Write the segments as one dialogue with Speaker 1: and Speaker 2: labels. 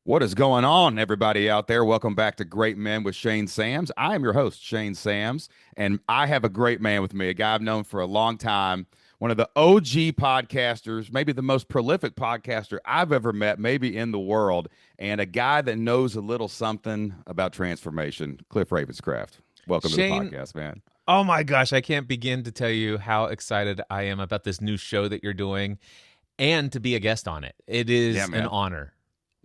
Speaker 1: What is going on, everybody out there? Welcome back to Great Men with Shane Sams. I am your host, Shane Sams, and I have a great man with me, a guy I've known for a long time, one of the OG podcasters, maybe the most prolific podcaster I've ever met, maybe in the world, and a guy that knows a little something about transformation, Cliff Ravenscraft. Welcome to the
Speaker 2: Shane,
Speaker 1: podcast, man.
Speaker 2: oh my gosh, I can't begin to tell you how excited I am about this new show that you're doing and to be a guest on it. It
Speaker 1: Yeah,
Speaker 2: is an
Speaker 1: man.
Speaker 2: honor.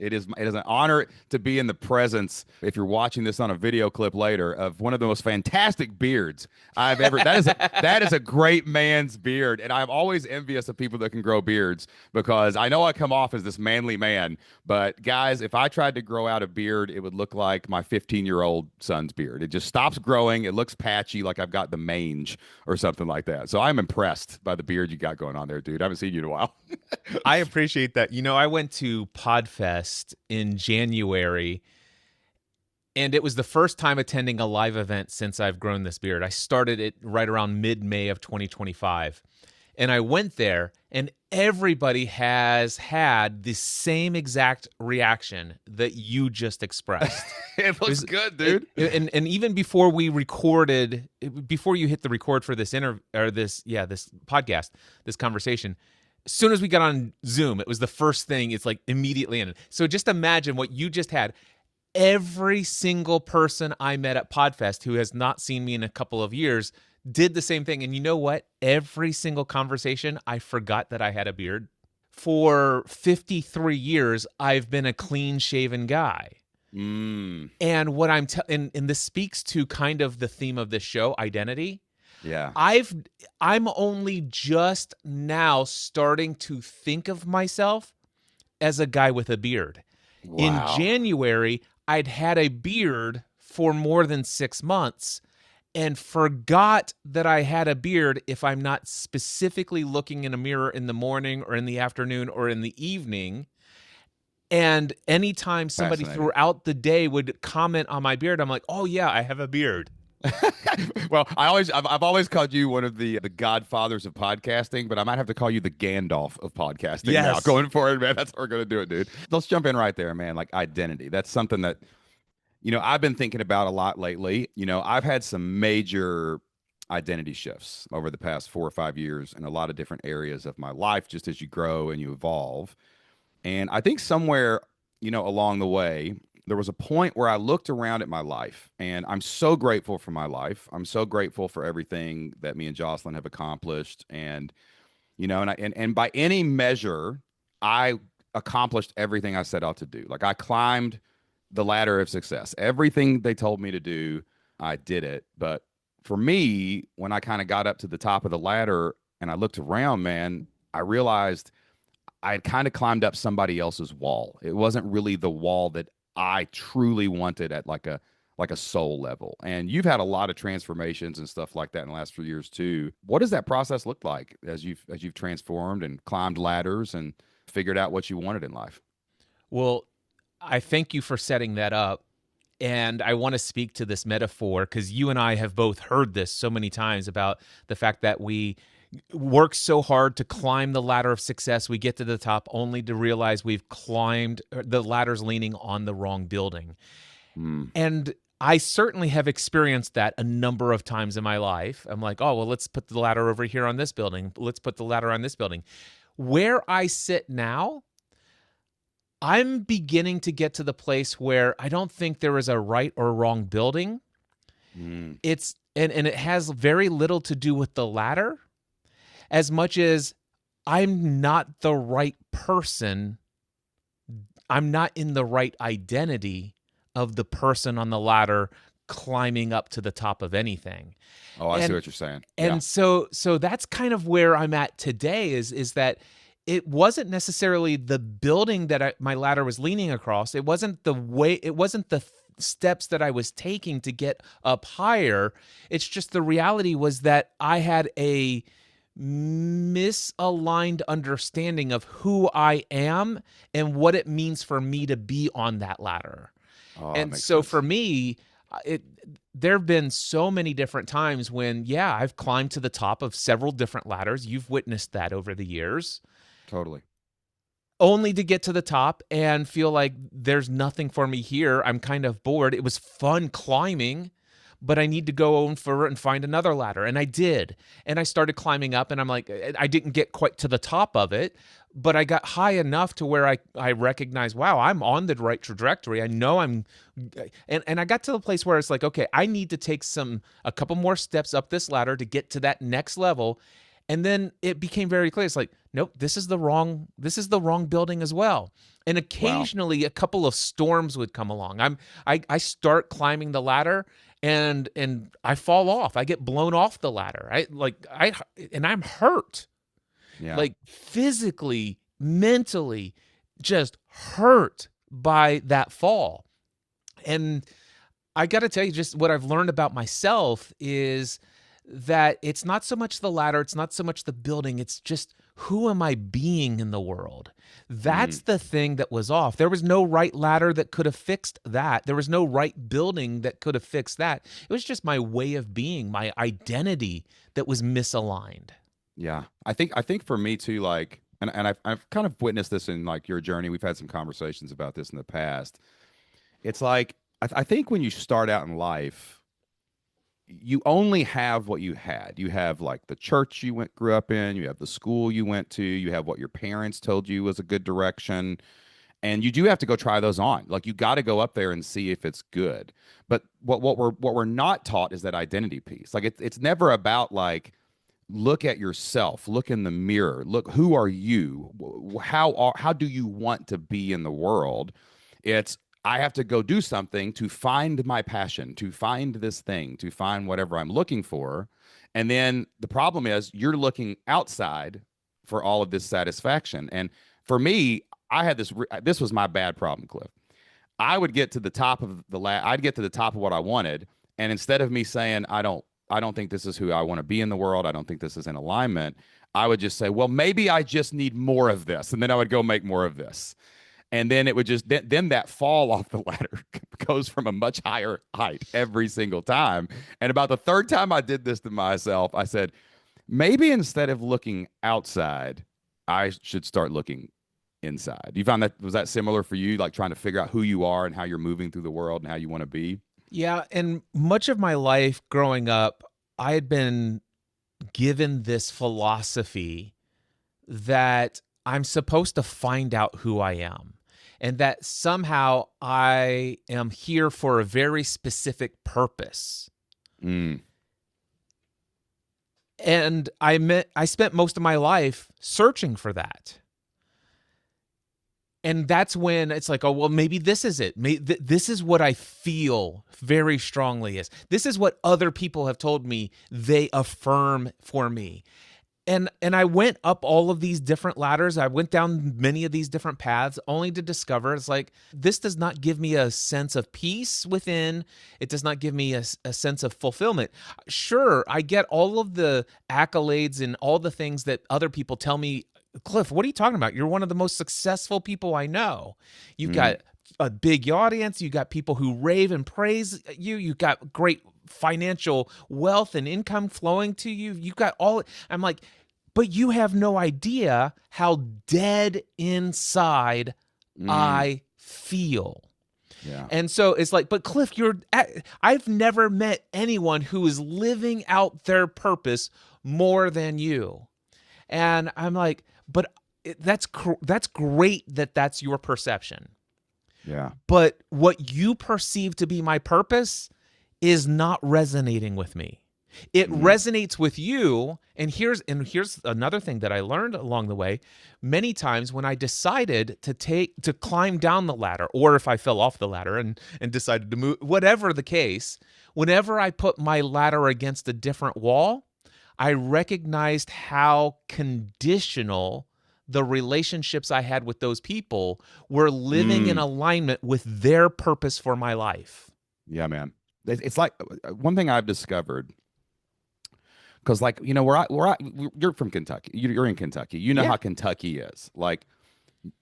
Speaker 1: It is an honor to be in the presence, if you're watching this on a video clip later, of one of the most fantastic beards I've ever. That is a great man's beard, and I'm always envious of people that can grow beards because I know I come off as this manly man, but guys, if I tried to grow out a beard, it would look like my 15-year-old son's beard. It just stops growing. It looks patchy, like I've got the mange or something like that. So I'm impressed by the beard you got going on there, dude. I haven't seen you in a while.
Speaker 2: I appreciate that. I went to Podfest in January, and it was the first time attending a live event since I've grown this beard. I started it right around mid-May of 2025. And I went there, and everybody has had the same exact reaction that you just expressed.
Speaker 1: It
Speaker 2: It
Speaker 1: looks
Speaker 2: was,
Speaker 1: good,
Speaker 2: it,
Speaker 1: dude.
Speaker 2: and even before we recorded, before you hit the record for this interview or this podcast, this conversation, as soon as we got on Zoom, it was the first thing. It's like immediately in it. So just imagine what you just had. Every single person I met at Podfest who has not seen me in a couple of years did the same thing. And you know what? Every single conversation, I forgot that I had a beard. For 53 years, I've been a clean shaven guy.
Speaker 1: Mm,
Speaker 2: And what and this speaks to kind of the theme of this show, identity.
Speaker 1: yeah.
Speaker 2: I've I'm only just now starting to think of myself as a guy with a beard. In
Speaker 1: Wow.
Speaker 2: January, I'd had a beard for more than 6 months and forgot that I had a beard if I'm not specifically looking in a mirror in the morning or in the afternoon or in the evening. And anytime somebody
Speaker 1: Fascinating.
Speaker 2: throughout the day would comment on my beard, I'm like, "Oh yeah, I have a beard."
Speaker 1: Well, I've always called you one of the godfathers of podcasting, but I might have to call you the Gandalf of podcasting now.
Speaker 2: Yes.
Speaker 1: Going forward, man, that's how we're gonna do it, dude. Let's jump in right there, man. Like identity. That's something that I've been thinking about a lot lately. I've had some major identity shifts over the past 4 or 5 years in a lot of different areas of my life, just as you grow and you evolve. And I think somewhere, along the way, there was a point where I looked around at my life, and I'm so grateful for my life. I'm so grateful for everything that me and Jocelyn have accomplished. And by any measure, I accomplished everything I set out to do. Like I climbed the ladder of success. Everything they told me to do, I did it. But for me, when I kind of got up to the top of the ladder and I looked around, man, I realized I had kind of climbed up somebody else's wall. It wasn't really the wall that I truly wanted at like a soul level. And you've had a lot of transformations and stuff like that in the last few years too. What does that process look like as you've transformed and climbed ladders and figured out what you wanted in life?
Speaker 2: Well, I thank you for setting that up. And I want to speak to this metaphor because you and I have both heard this so many times about the fact that we work so hard to climb the ladder of success. We get to the top only to realize we've climbed, the ladder's leaning on the wrong building.
Speaker 1: Mm.
Speaker 2: And I certainly have experienced that a number of times in my life. I'm like, oh, well, let's put the ladder over here on this building. Let's put the ladder on this building. Where I sit now, I'm beginning to get to the place where I don't think there is a right or wrong building.
Speaker 1: Mm.
Speaker 2: And it has very little to do with the ladder as much as I'm not the right person. I'm not in the right identity of the person on the ladder climbing up to the top of anything.
Speaker 1: Oh, I see
Speaker 2: And
Speaker 1: what you're saying. Yeah.
Speaker 2: and so that's kind of where I'm at today is that it wasn't necessarily the building that my ladder was leaning across. It wasn't the steps that I was taking to get up higher. It's just the reality was that I had a misaligned understanding of who I am and what it means for me to be on that ladder.
Speaker 1: Oh, it
Speaker 2: And
Speaker 1: makes
Speaker 2: so for
Speaker 1: sense.
Speaker 2: me, it there have been so many different times when, yeah, I've climbed to the top of several different ladders. You've witnessed that over the years.
Speaker 1: Totally.
Speaker 2: only to get to the top and feel like there's nothing for me here. I'm kind of bored. It was fun climbing, but I need to go on further and find another ladder. And I did. And I started climbing up, and I'm like, I didn't get quite to the top of it, but I got high enough to where I recognized, wow, I'm on the right trajectory. I know and I got to the place where it's like, okay, I need to take a couple more steps up this ladder to get to that next level. And then it became very clear. It's like, nope, this is the wrong building as well. And
Speaker 1: Wow.
Speaker 2: occasionally a couple of storms would come along. I start climbing the ladder, and I fall off. I get blown off the ladder. And I'm hurt.
Speaker 1: Yeah.
Speaker 2: Like physically, mentally, just hurt by that fall. And I got to tell you, just what I've learned about myself is that it's not so much the ladder, it's not so much the building, it's just who am I being in the world? That's
Speaker 1: Mm.
Speaker 2: the thing that was off. There was no right ladder that could have fixed that. There was no right building that could have fixed that. It was just my way of being, my identity that was misaligned.
Speaker 1: Yeah. I think for me too, like, and I've kind of witnessed this in like your journey. We've had some conversations about this in the past. It's like I think when you start out in life, you only have what you had. You have like the church you grew up in, you have the school you went to, you have what your parents told you was a good direction, and you do have to go try those on. Like you got to go up there and see if it's good. But what we're not taught is that identity piece. Like it's never about like look at yourself, look in the mirror, look who are you, how do you want to be in the world. It's I have to go do something to find my passion, to find this thing, to find whatever I'm looking for. And then the problem is you're looking outside for all of this satisfaction. And for me, I had this was my bad problem, Cliff. I would get to the top of I'd get to the top of what I wanted, and instead of me saying I don't think this is who I want to be in the world, I don't think this is in alignment, I would just say, well, maybe I just need more of this, and then I would go make more of this. And then it would just then that fall off the ladder goes from a much higher height every single time. And about the third time I did this to myself, I said, maybe instead of looking outside, I should start looking inside. You found that was that similar for you, like trying to figure out who you are and how you're moving through the world and how you want to be?
Speaker 2: Yeah, and much of my life growing up, I had been given this philosophy that I'm supposed to find out who I am, and that somehow I am here for a very specific purpose.
Speaker 1: Mm,
Speaker 2: And I spent most of my life searching for that. And that's when it's like, oh, well, maybe this is it. This is what I feel very strongly is. This is what other people have told me they affirm for me. And I went up all of these different ladders. I went down many of these different paths only to discover it's like, this does not give me a sense of peace within. It does not give me a sense of fulfillment. Sure, I get all of the accolades and all the things that other people tell me. Cliff, what are you talking about? You're one of the most successful people I know. You've
Speaker 1: mm,
Speaker 2: got a big audience. You got people who rave and praise you. You've got great financial wealth and income flowing to you. You've got all. I'm like, but you have no idea how dead inside
Speaker 1: mm,
Speaker 2: I feel.
Speaker 1: yeah.
Speaker 2: And so it's like, but Cliff, I've never met anyone who is living out their purpose more than you. And I'm like, but that's great that that's your perception.
Speaker 1: Yeah.
Speaker 2: But what you perceive to be my purpose is not resonating with me. It
Speaker 1: Mm,
Speaker 2: resonates with you. And here's another thing that I learned along the way. Many times when I decided to climb down the ladder, or if I fell off the ladder and decided to move, whatever the case, whenever I put my ladder against a different wall, I recognized how conditional the relationships I had with those people were living in
Speaker 1: mm.
Speaker 2: alignment with their purpose for my life.
Speaker 1: Yeah, man. It's like one thing I've discovered because, like, you know, you're from Kentucky. You're in Kentucky. You know
Speaker 2: Yeah.
Speaker 1: how Kentucky is. Like,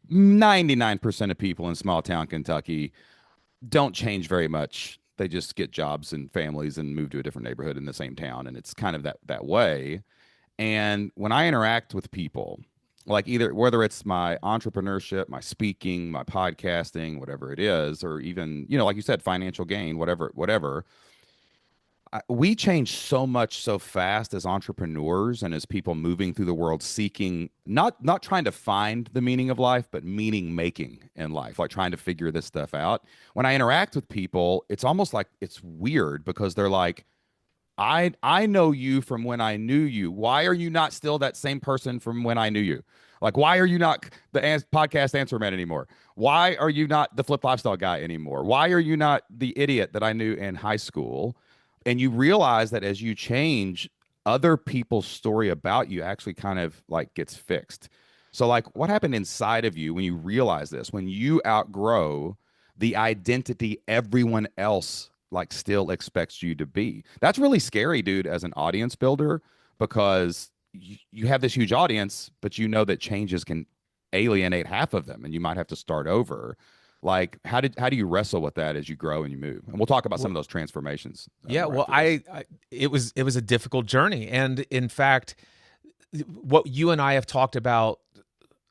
Speaker 1: 99% of people in small town Kentucky don't change very much. They just get jobs and families and move to a different neighborhood in the same town, and it's kind of that way. And when I interact with people, like either whether it's my entrepreneurship, my speaking, my podcasting, whatever it is, or even, like you said, financial gain, whatever. We change so much so fast as entrepreneurs and as people moving through the world seeking not trying to find the meaning of life, but meaning making in life, like trying to figure this stuff out. When I interact with people, it's almost like it's weird because they're like, I know you from when I knew you. Why are you not still that same person from when I knew you? Like, why are you not the podcast answer man anymore? Why are you not the flip lifestyle guy anymore? Why are you not the idiot that I knew in high school? And you realize that as you change, other people's story about you actually kind of like gets fixed. So, like, what happened inside of you when you realize this, when you outgrow the identity everyone else like still expects you to be? That's really scary, dude, as an audience builder, because you have this huge audience, but you know that changes can alienate half of them and you might have to start over. Like, how do you wrestle with that as you grow and you move? And we'll talk about some of those transformations.
Speaker 2: Yeah,
Speaker 1: Right
Speaker 2: well,
Speaker 1: after this.
Speaker 2: it was a difficult journey, and in fact, what you and I have talked about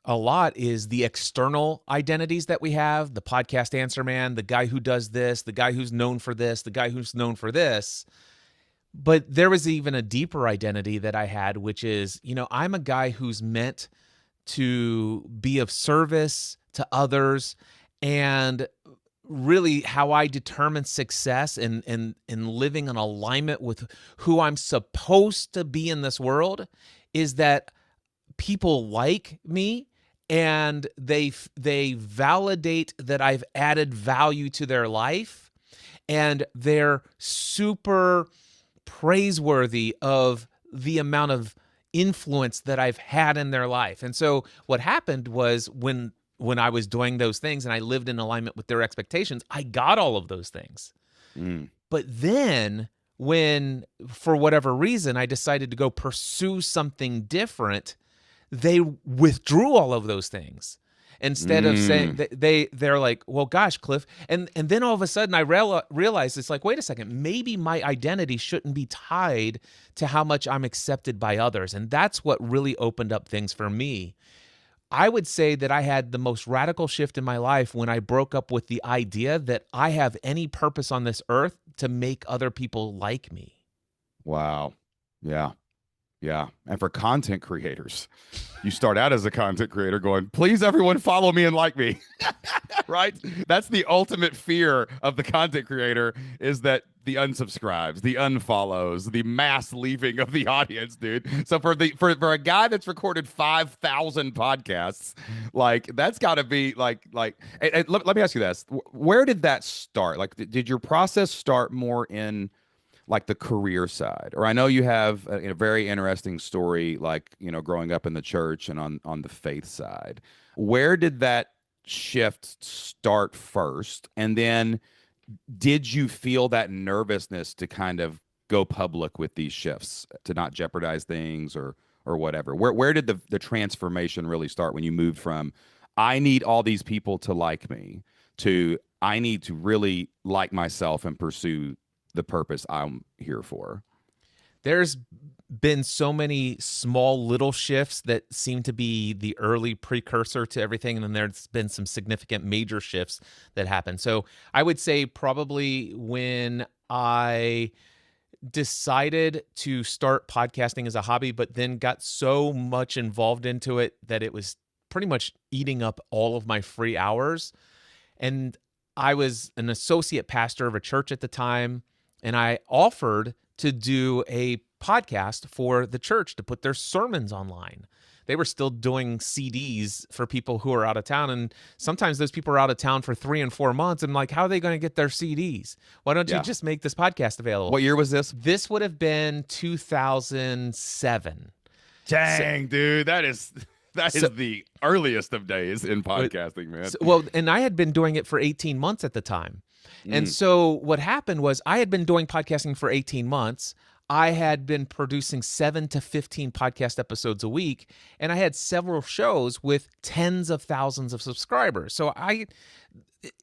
Speaker 2: a lot is the external identities that we have, the podcast answer man, the guy who does this, the guy who's known for this, the guy who's known for this. But there was even a deeper identity that I had, which is, I'm a guy who's meant to be of service to others. And really how I determine success and living in alignment with who I'm supposed to be in this world is that people like me and they validate that I've added value to their life, and they're super praiseworthy of the amount of influence that I've had in their life. And so what happened was when I was doing those things and I lived in alignment with their expectations, I got all of those things. But then when, for whatever reason, I decided to go pursue something different, they withdrew all of those things. Instead of saying they're like, well, gosh, Cliff. And then all of a sudden I realized it's like, wait a second, maybe my identity shouldn't be tied to how much I'm accepted by others. And that's what really opened up things for me. I would say that I had the most radical shift in my life when I broke up with the idea that I have any purpose on this earth to make other people like me.
Speaker 1: Wow. Yeah. Yeah. And for content creators, you start out as a content creator going, please, everyone follow me and like me. Right? That's the ultimate fear of the content creator, is that the unsubscribes, the unfollows, the mass leaving of the audience, dude. So for a guy that's recorded 5,000 podcasts, like that's got to be and let me ask you this. Where did that start? Like, did your process start more in like the career side? Or I know you have a very interesting story, like, growing up in the church and on the faith side. Where did that shift start first? And then did you feel that nervousness to kind of go public with these shifts, to not jeopardize things or whatever? Where did the transformation really start when you moved from, I need all these people to like me, to I need to really like myself and pursue the purpose I'm here for?
Speaker 2: There's been so many small little shifts that seem to be the early precursor to everything. And then there's been some significant major shifts that happen. So I would say probably when I decided to start podcasting as a hobby, but then got so much involved into it that it was pretty much eating up all of my free hours. And I was an associate pastor of a church at the time, and I offered to do a podcast for the church to put their sermons online. They were still doing CDs for people who are out of town, and sometimes those people are out of town for 3 and 4 months. I'm like, how are they going to get their CDs? Why don't you just make this podcast available?
Speaker 1: What year was this?
Speaker 2: This would have been 2007.
Speaker 1: Dang, dude, that is the earliest of days in podcasting, man.
Speaker 2: And I had been doing it for 18 months at the time. And so what happened was I had been doing podcasting for 18 months. I had been producing 7 to 15 podcast episodes a week, and I had several shows with tens of thousands of subscribers. So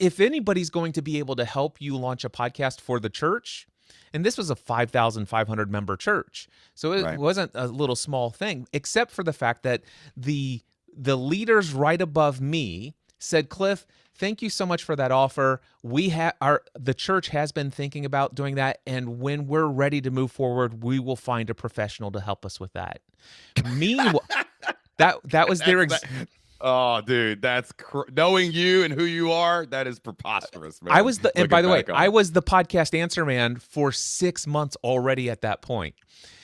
Speaker 2: if anybody's going to be able to help you launch a podcast for the church, and this was a 5,500 member church, so it wasn't a little small thing, except for the fact that the the leaders right above me said, Cliff, thank you so much for that offer. The church has been thinking about doing that, and when we're ready to move forward, we will find a professional to help us with that. Meanwhile, that was their
Speaker 1: That's that. Oh, dude, knowing you and who you are. That is preposterous,
Speaker 2: I
Speaker 1: man.
Speaker 2: was the, and by
Speaker 1: Looking
Speaker 2: the way,
Speaker 1: back on
Speaker 2: I
Speaker 1: it,
Speaker 2: was the podcast answer man for 6 months already at that point.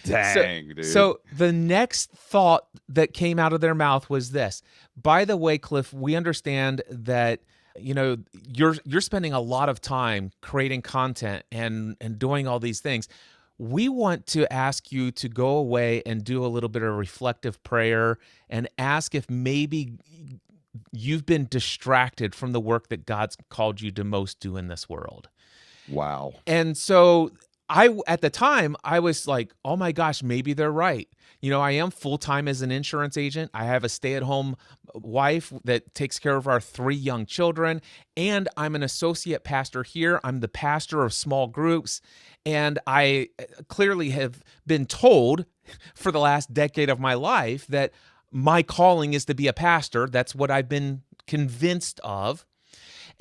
Speaker 2: So,
Speaker 1: dang, dude.
Speaker 2: so the next thought that came out of their mouth was this. By the way, Cliff, we understand that you're spending a lot of time creating content and doing all these things. We want to ask you to go away and do a little bit of reflective prayer and ask if maybe you've been distracted from the work that God's called you to most do in this world.
Speaker 1: Wow.
Speaker 2: And so at the time, I was like, oh my gosh, maybe they're right. I am full-time as an insurance agent. I have a stay-at-home wife that takes care of our 3 young children. And I'm an associate pastor here. I'm the pastor of small groups. And I clearly have been told for the last decade of my life that my calling is to be a pastor. That's what I've been convinced of.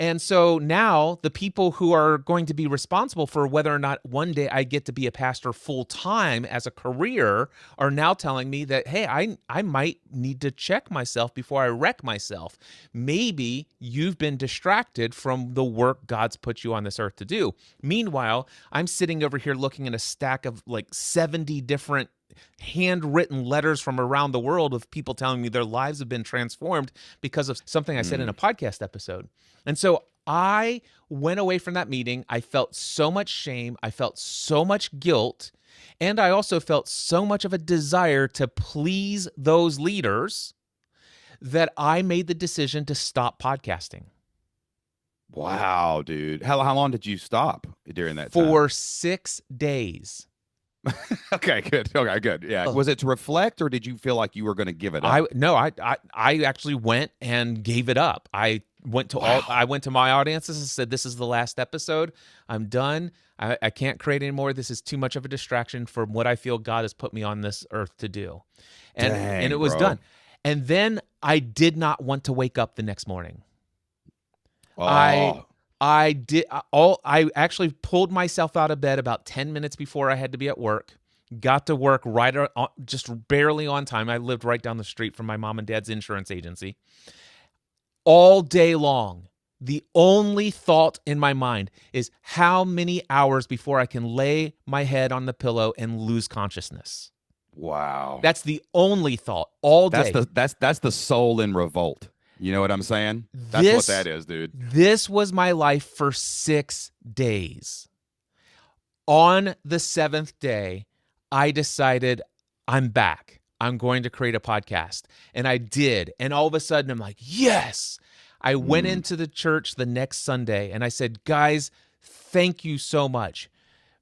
Speaker 2: And so now the people who are going to be responsible for whether or not one day I get to be a pastor full time as a career are now telling me that, hey, I might need to check myself before I wreck myself. Maybe you've been distracted from the work God's put you on this earth to do. Meanwhile, I'm sitting over here looking at a stack of like 70 different handwritten letters from around the world of people telling me their lives have been transformed because of something I said in a podcast episode. And so I went away from that meeting. I felt so much shame. I felt so much guilt. And I also felt so much of a desire to please those leaders that I made the decision to stop podcasting.
Speaker 1: Wow, dude. How long did you stop during that time?
Speaker 2: For 6 days.
Speaker 1: Okay, good. Okay, good. Yeah. Was it to reflect, or did you feel like you were going to give it up?
Speaker 2: I actually went and gave it up. I went to my audiences and said, this is the last episode. I'm done. I can't create anymore. This is too much of a distraction from what I feel God has put me on this earth to do. And it was done. And then I did not want to wake up the next morning.
Speaker 1: Oh.
Speaker 2: I actually pulled myself out of bed about 10 minutes before I had to be at work. Got to work just barely on time. I lived right down the street from my mom and dad's insurance agency. All day long, the only thought in my mind is how many hours before I can lay my head on the pillow and lose consciousness.
Speaker 1: Wow.
Speaker 2: That's the only thought all day.
Speaker 1: That's the soul in revolt. You know what I'm saying? That's what that is, dude.
Speaker 2: This was my life for 6 days. On the 7th day, I decided I'm back. I'm going to create a podcast. And I did. And all of a sudden, I'm like, yes. I went into the church the next Sunday and I said, guys, thank you so much.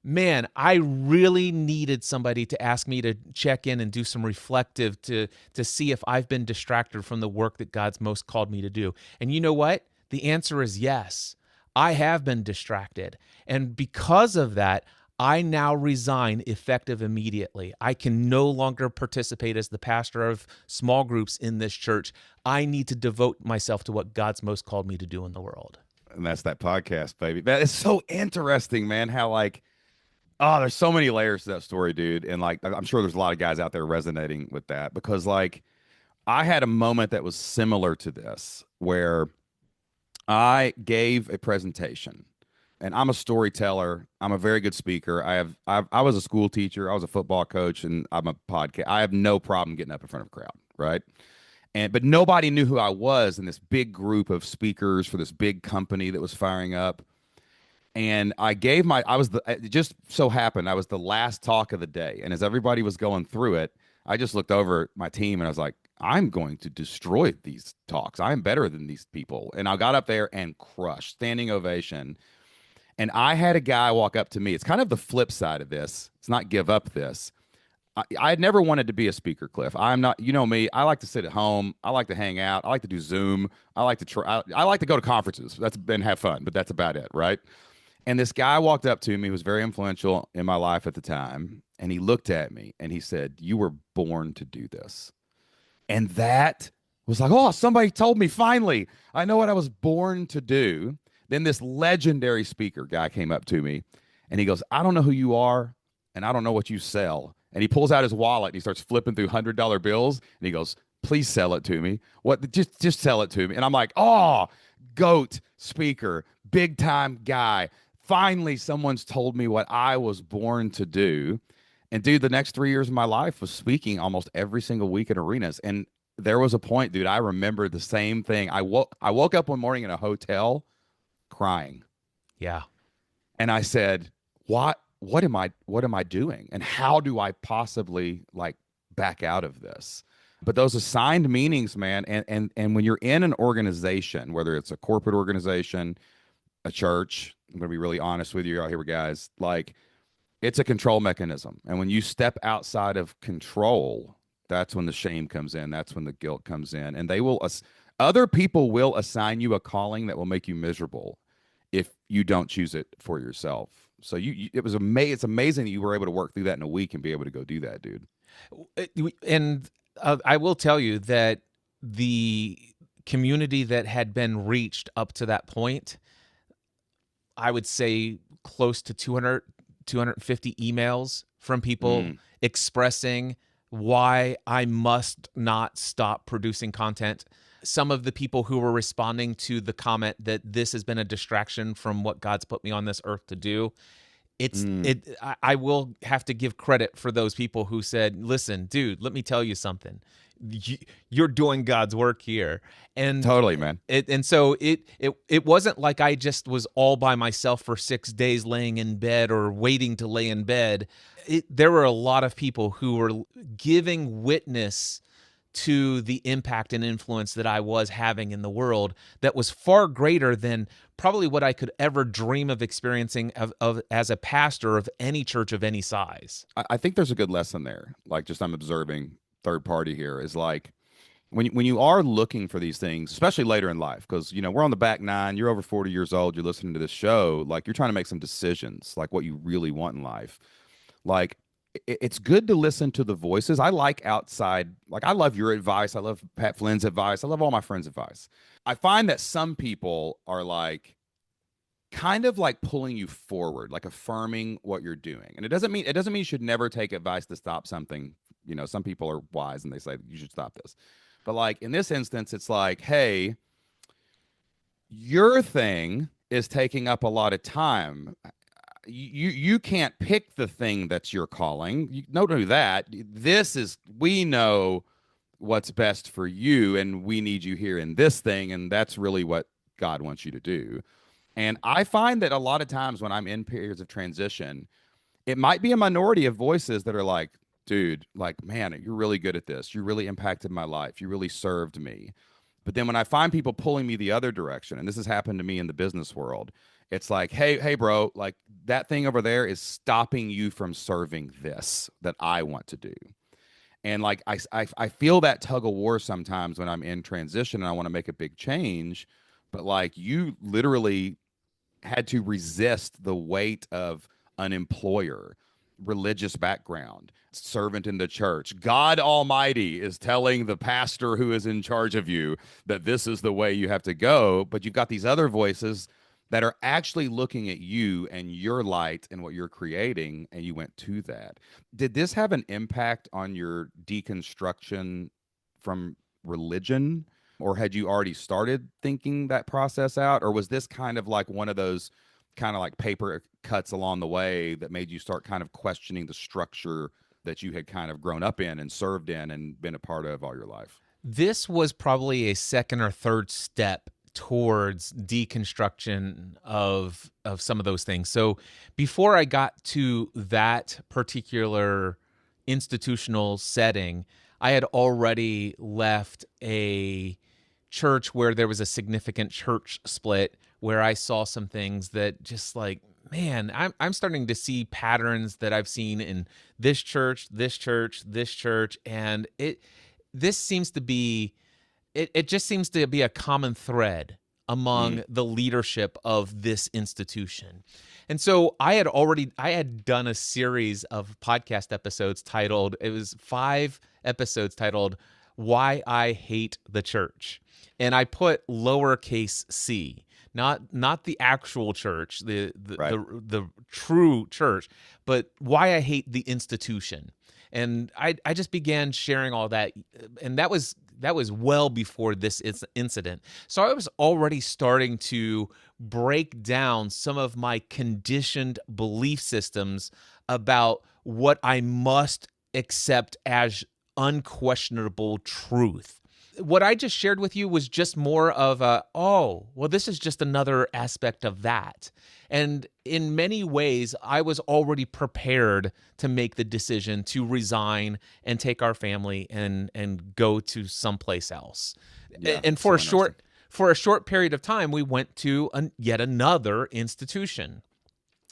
Speaker 2: Man, I really needed somebody to ask me to check in and do some reflective to see if I've been distracted from the work that God's most called me to do. And you know what? The answer is yes. I have been distracted. And because of that, I now resign effective immediately. I can no longer participate as the pastor of small groups in this church. I need to devote myself to what God's most called me to do in the world.
Speaker 1: And that's that podcast, baby. That is so interesting, man. How there's so many layers to that story, dude. And I'm sure there's a lot of guys out there resonating with that because I had a moment that was similar to this where I gave a presentation. And I'm a storyteller. I'm a very good speaker. I was a school teacher. I was a football coach, and I'm a podcast. I have no problem getting up in front of a crowd, right? But nobody knew who I was in this big group of speakers for this big company that was firing up. And it just so happened I was the last talk of the day. And as everybody was going through it, I just looked over at my team and I was like, I'm going to destroy these talks. I'm better than these people. And I got up there and crushed, standing ovation. And I had a guy walk up to me. It's kind of the flip side of this. It's not give up this. I had never wanted to be a speaker, Cliff. I'm not, you know me. I like to sit at home. I like to hang out. I like to do Zoom. I like to try. I like to go to conferences. And have fun, but that's about it, right? And this guy walked up to me, who was very influential in my life at the time, and he looked at me and he said, "You were born to do this." And that was like, oh, somebody told me finally. I know what I was born to do. Then this legendary speaker guy came up to me and he goes, I don't know who you are and I don't know what you sell. And he pulls out his wallet and he starts flipping through $100 bills and he goes, please sell it to me. What? Just sell it to me. And I'm like, oh, goat speaker, big time guy. Finally, someone's told me what I was born to do. And dude, the next 3 years of my life was speaking almost every single week in arenas. And there was a point, dude, I remember the same thing. I woke up one morning in a hotel crying.
Speaker 2: Yeah.
Speaker 1: And I said, what am I doing? And how do I possibly like back out of this? But those assigned meanings, man, and when you're in an organization, whether it's a corporate organization, a church, I'm gonna be really honest with you out here, guys, like it's a control mechanism. And when you step outside of control, that's when the shame comes in. That's when the guilt comes in. And other people will assign you a calling that will make you miserable if you don't choose it for yourself. So it's amazing that you were able to work through that in a week and be able to go do that, dude.
Speaker 2: And I will tell you that the community that had been reached up to that point, I would say close to 200, 250 emails from people expressing why I must not stop producing content. Some of the people who were responding to the comment that this has been a distraction from what God's put me on this earth to do. I will have to give credit for those people who said, listen, dude, let me tell you something. You're doing God's work here. And
Speaker 1: totally, man.
Speaker 2: So it wasn't like I just was all by myself for 6 days laying in bed or waiting to lay in bed. There were a lot of people who were giving witness to the impact and influence that I was having in the world that was far greater than probably what I could ever dream of experiencing of as a pastor of any church of any size.
Speaker 1: I think there's a good lesson there. Like, just I'm observing third party here is like when you are looking for these things, especially later in life, because we're on the back nine, you're over 40 years old, you're listening to this show, like you're trying to make some decisions, like what you really want in life. Like it's good to listen to the voices. I like outside, like I love your advice. I love Pat Flynn's advice. I love all my friends' advice. I find that some people are like kind of like pulling you forward, like affirming what you're doing. And it doesn't mean you should never take advice to stop something. Some people are wise and they say you should stop this. But like in this instance, it's like, hey, your thing is taking up a lot of time. You can't pick the thing that's your calling. You don't do that. We know what's best for you, and we need you here in this thing, and that's really what God wants you to do. And I find that a lot of times when I'm in periods of transition, it might be a minority of voices that are like, dude, like, man, you're really good at this. You really impacted my life. You really served me. But then when I find people pulling me the other direction, and this has happened to me in the business world, it's like, hey, bro, like that thing over there is stopping you from serving this that I want to do. And like I feel that tug of war sometimes when I'm in transition and I want to make a big change, but like you literally had to resist the weight of an employer, religious background, servant in the church. God Almighty is telling the pastor who is in charge of you that this is the way you have to go. But you've got these other voices that are actually looking at you and your light and what you're creating, and you went to that. Did this have an impact on your deconstruction from religion? Or had you already started thinking that process out? Or was this kind of like one of those kind of like paper cuts along the way that made you start kind of questioning the structure that you had kind of grown up in and served in and been a part of all your life?
Speaker 2: This was probably a second or third step towards deconstruction of some of those things. So before I got to that particular institutional setting, I had already left a church where there was a significant church split, where I saw some things that just like, man, I'm starting to see patterns that I've seen in this church, this church, this church, and this seems to be it just seems to be a common thread among the leadership of this institution. And so I had done a series of podcast episodes titled, it was 5 episodes titled, why I hate the church. And I put lowercase c, not the actual church,
Speaker 1: Right.
Speaker 2: the true church, but why I hate the institution. And I just began sharing all that, and that was well before this incident. So I was already starting to break down some of my conditioned belief systems about what I must accept as unquestionable truth. What I just shared with you was just more of a, oh, well, this is just another aspect of that. And in many ways, I was already prepared to make the decision to resign and take our family and go to someplace else.
Speaker 1: Yeah.
Speaker 2: And
Speaker 1: So interesting.
Speaker 2: for a short period of time, we went to yet another institution.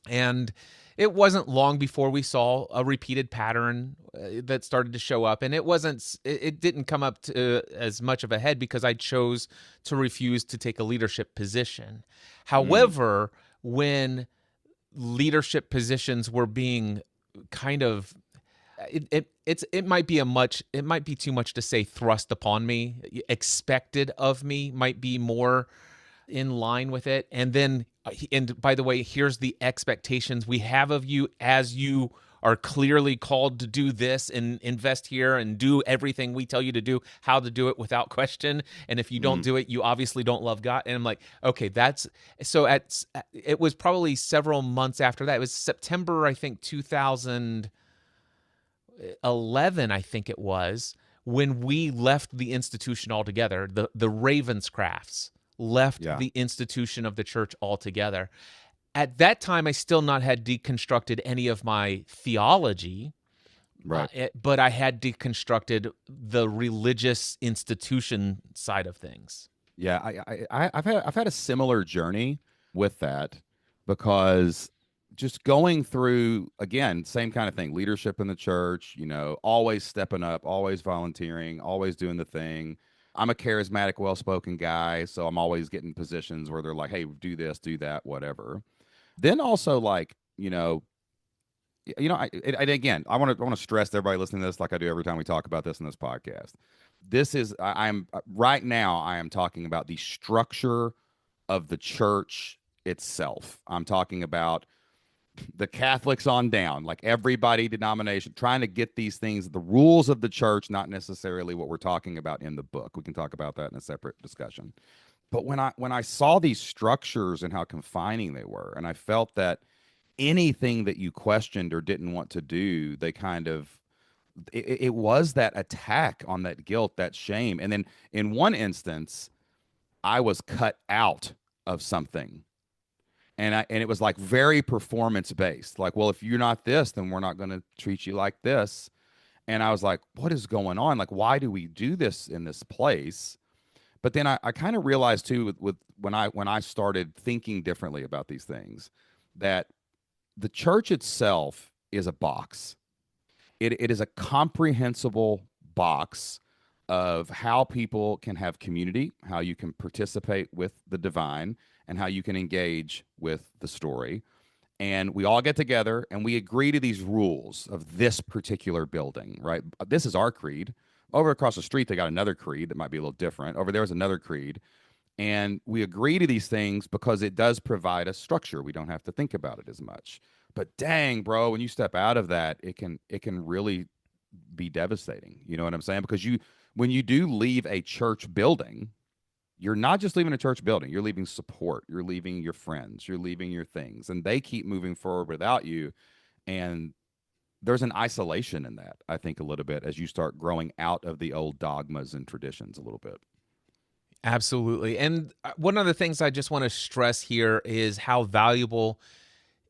Speaker 2: And it wasn't long before we saw a repeated pattern that started to show up. And it didn't come up to as much of a head because I chose to refuse to take a leadership position. However, when leadership positions were being kind of, it might be too much to say thrust upon me, expected of me might be more in line with it. And by the way, here's the expectations we have of you as you are clearly called to do this and invest here and do everything we tell you to do, how to do it without question. And if you don't do it, you obviously don't love God. And I'm like, okay, it was probably several months after that. It was September, I think, 2011, I think it was, when we left the institution altogether. The Ravenscrafts left
Speaker 1: Yeah.
Speaker 2: the institution of the church altogether. At that time, I still not had deconstructed any of my theology,
Speaker 1: Right.
Speaker 2: but I had deconstructed the religious institution side of things.
Speaker 1: Yeah. I've had a similar journey with that, because just going through, again, same kind of thing, leadership in the church, always stepping up, always volunteering, always doing the thing. I'm a charismatic, well-spoken guy, so I'm always getting positions where they're like, hey, do this, do that, whatever. Then also, like, and again, I want to stress to everybody listening to this, like I do every time we talk about this in this podcast. This is I'm right now I am talking about the structure of the church itself. I'm talking about the Catholics on down, like everybody denomination, trying to get these things, the rules of the church, not necessarily what we're talking about in the book. We can talk about that in a separate discussion. But when I saw these structures and how confining they were, and I felt that anything that you questioned or didn't want to do, they kind of it was that attack on that guilt, that shame. And then in one instance, I was cut out of something. And it was like very performance based. Like, well, if you're not this, then we're not going to treat you like this. And I was like, what is going on? Like, why do we do this in this place? But then I kind of realized too, with when I started thinking differently about these things, that the church itself is a box. It is a comprehensible box of how people can have community, how you can participate with the divine, and how you can engage with the story. And we all get together and we agree to these rules of this particular building, right? This is our creed. Over across the street, they got another creed that might be a little different. Over there is another creed. And we agree to these things because it does provide a structure. We don't have to think about it as much. But dang, bro, when you step out of that, it can really be devastating. You know what I'm saying? Because when you do leave a church building, you're not just leaving a church building, you're leaving support, you're leaving your friends, you're leaving your things, and they keep moving forward without you. And there's an isolation in that, I think, a little bit, as you start growing out of the old dogmas and traditions a little bit.
Speaker 2: Absolutely. And one of the things I just want to stress here is how valuable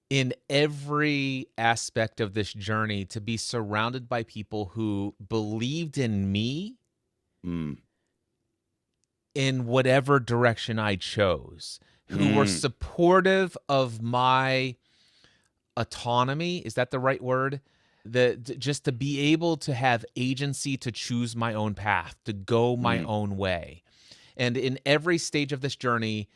Speaker 2: in every aspect of this journey to be surrounded by people who believed in me
Speaker 1: Mm.
Speaker 2: in whatever direction I chose, who were
Speaker 1: Mm.
Speaker 2: supportive of my autonomy. Is that the right word? Just to be able to have agency to choose my own path, to go my
Speaker 1: Mm.
Speaker 2: own way. And in every stage of this journey,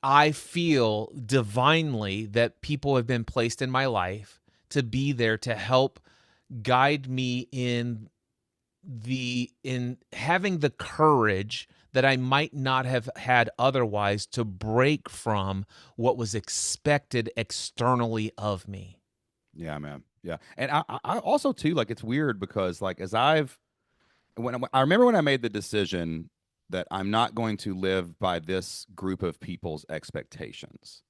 Speaker 2: I feel divinely that people have been placed in my life to be there to help guide me in in having the courage that I might not have had otherwise to break from what was expected externally of me.
Speaker 1: Yeah, man. Yeah. And I also too, like, it's weird because like when I remember when I made the decision that I'm not going to live by this group of people's expectations,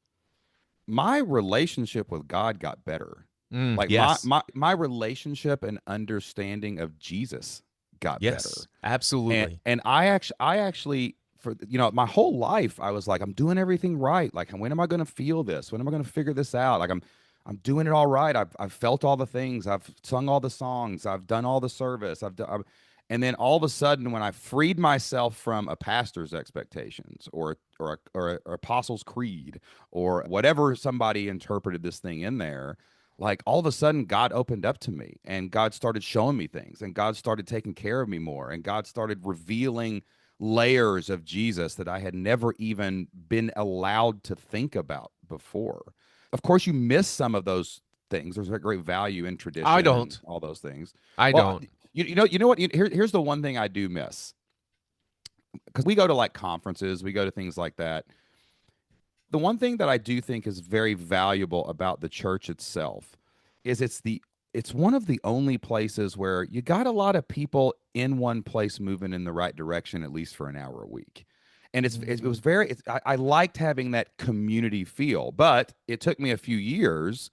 Speaker 1: my relationship with God got better. Like
Speaker 2: Yes.
Speaker 1: my relationship and understanding of Jesus got
Speaker 2: Yes.
Speaker 1: better. And
Speaker 2: Absolutely.
Speaker 1: I actually for my whole life I was like, I'm doing everything right. Like, when am I going to feel this? When am I going to figure this out? Like, I'm doing it all right. I've felt all the things. I've sung all the songs. I've done all the service. And then all of a sudden, when I freed myself from a pastor's expectations, or apostles' creed, or whatever somebody interpreted this thing in there, like, all of a sudden God opened up to me, and God started showing me things, and God started taking care of me more, and God started revealing layers of Jesus that I had never even been allowed to think about before. Of course, you miss some of those things. There's a great value in
Speaker 2: I
Speaker 1: tradition and
Speaker 2: don't.
Speaker 1: all those things.
Speaker 2: I
Speaker 1: Well,
Speaker 2: don't.
Speaker 1: you know what? Here's the one thing I do miss, because we go to like conferences, we go to things like that. The one thing that I do think is very valuable about the church itself is it's one of the only places where you got a lot of people in one place moving in the right direction, at least for an hour a week. And it was very I liked having that community feel, but it took me a few years.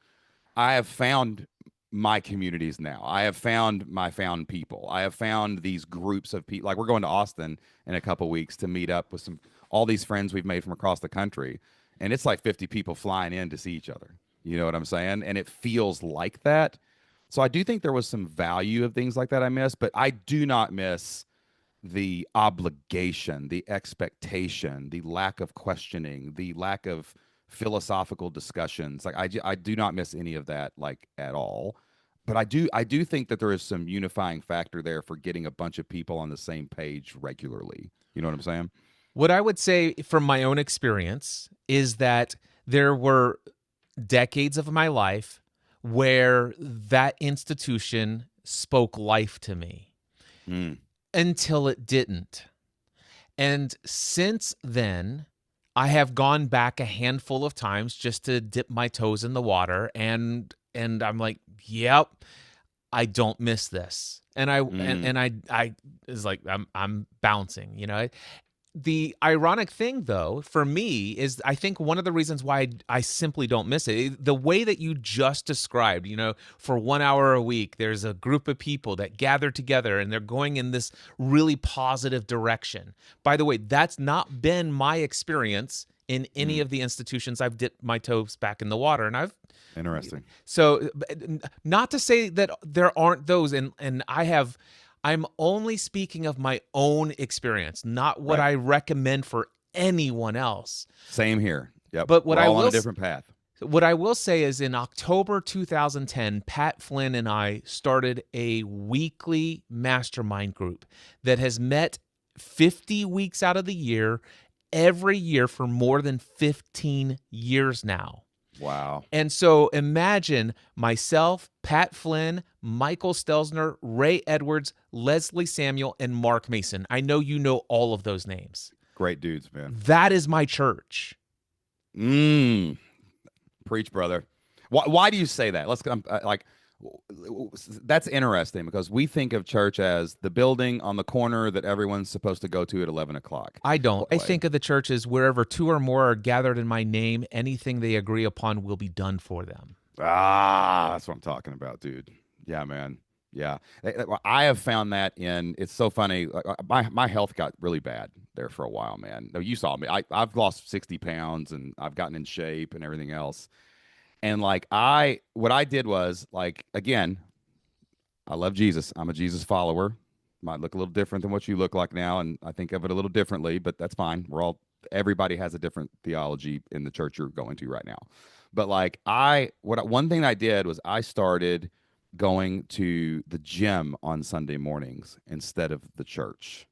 Speaker 1: I have found my communities now. I have found my found people. I have found these groups of people. Like, we're going to Austin in a couple weeks to meet up with all these friends we've made from across the country, and it's like 50 people flying in to see each other. You know what I'm saying? And it feels like that. So I do think there was some value of things like that I miss, but I do not miss the obligation, the expectation, the lack of questioning, the lack of philosophical discussions. Like, I do not miss any of that, like, at all. But I do think that there is some unifying factor there for getting a bunch of people on the same page regularly. You know what I'm saying?
Speaker 2: What I would say from my own experience is that there were decades of my life where that institution spoke life to me
Speaker 1: Mm,
Speaker 2: until it didn't. And since then, I have gone back a handful of times just to dip my toes in the water, and I'm like, yep, I don't miss this. And
Speaker 1: mm.
Speaker 2: I is like I'm bouncing, The ironic thing, though, for me is I think one of the reasons why I simply don't miss it, the way that you just described, for 1 hour a week, there's a group of people that gather together and they're going in this really positive direction. By the way, that's not been my experience in any
Speaker 1: Mm.
Speaker 2: of the institutions I've dipped my toes back in the water. And
Speaker 1: Interesting.
Speaker 2: so, not to say that there aren't those, and I'm only speaking of my own experience, not what
Speaker 1: Right.
Speaker 2: I recommend for anyone else.
Speaker 1: Same here. Yep.
Speaker 2: But
Speaker 1: We're all on a different path.
Speaker 2: what I will say is in October 2010, Pat Flynn and I started a weekly mastermind group that has met 50 weeks out of the year every year for more than 15 years now.
Speaker 1: Wow.
Speaker 2: And so imagine myself, Pat Flynn, Michael Stelzner, Ray Edwards, Leslie Samuel, and Mark Mason. I know you know all of those names.
Speaker 1: Great dudes, man.
Speaker 2: That is my church.
Speaker 1: Mm. Preach, brother. Why do you say that? Like, that's interesting, because we think of church as the building on the corner that everyone's supposed to go to at 11 o'clock.
Speaker 2: I don't. I
Speaker 1: Why?
Speaker 2: think of the church as wherever two or more are gathered in my name, anything they agree upon will be done for them.
Speaker 1: That's what I'm talking about, dude. Yeah, man. Yeah, I have found that it's so funny. My health got really bad there for a while, man. No, you saw me. I've lost 60 pounds, and I've gotten in shape and everything else. And like, what I did was, like, again, I love Jesus. I'm a Jesus follower. Might look a little different than what you look like now, and I think of it a little differently, but that's fine. Everybody has a different theology in the church you're going to right now. But like, one thing I did was I started going to the gym on Sunday mornings instead of the church.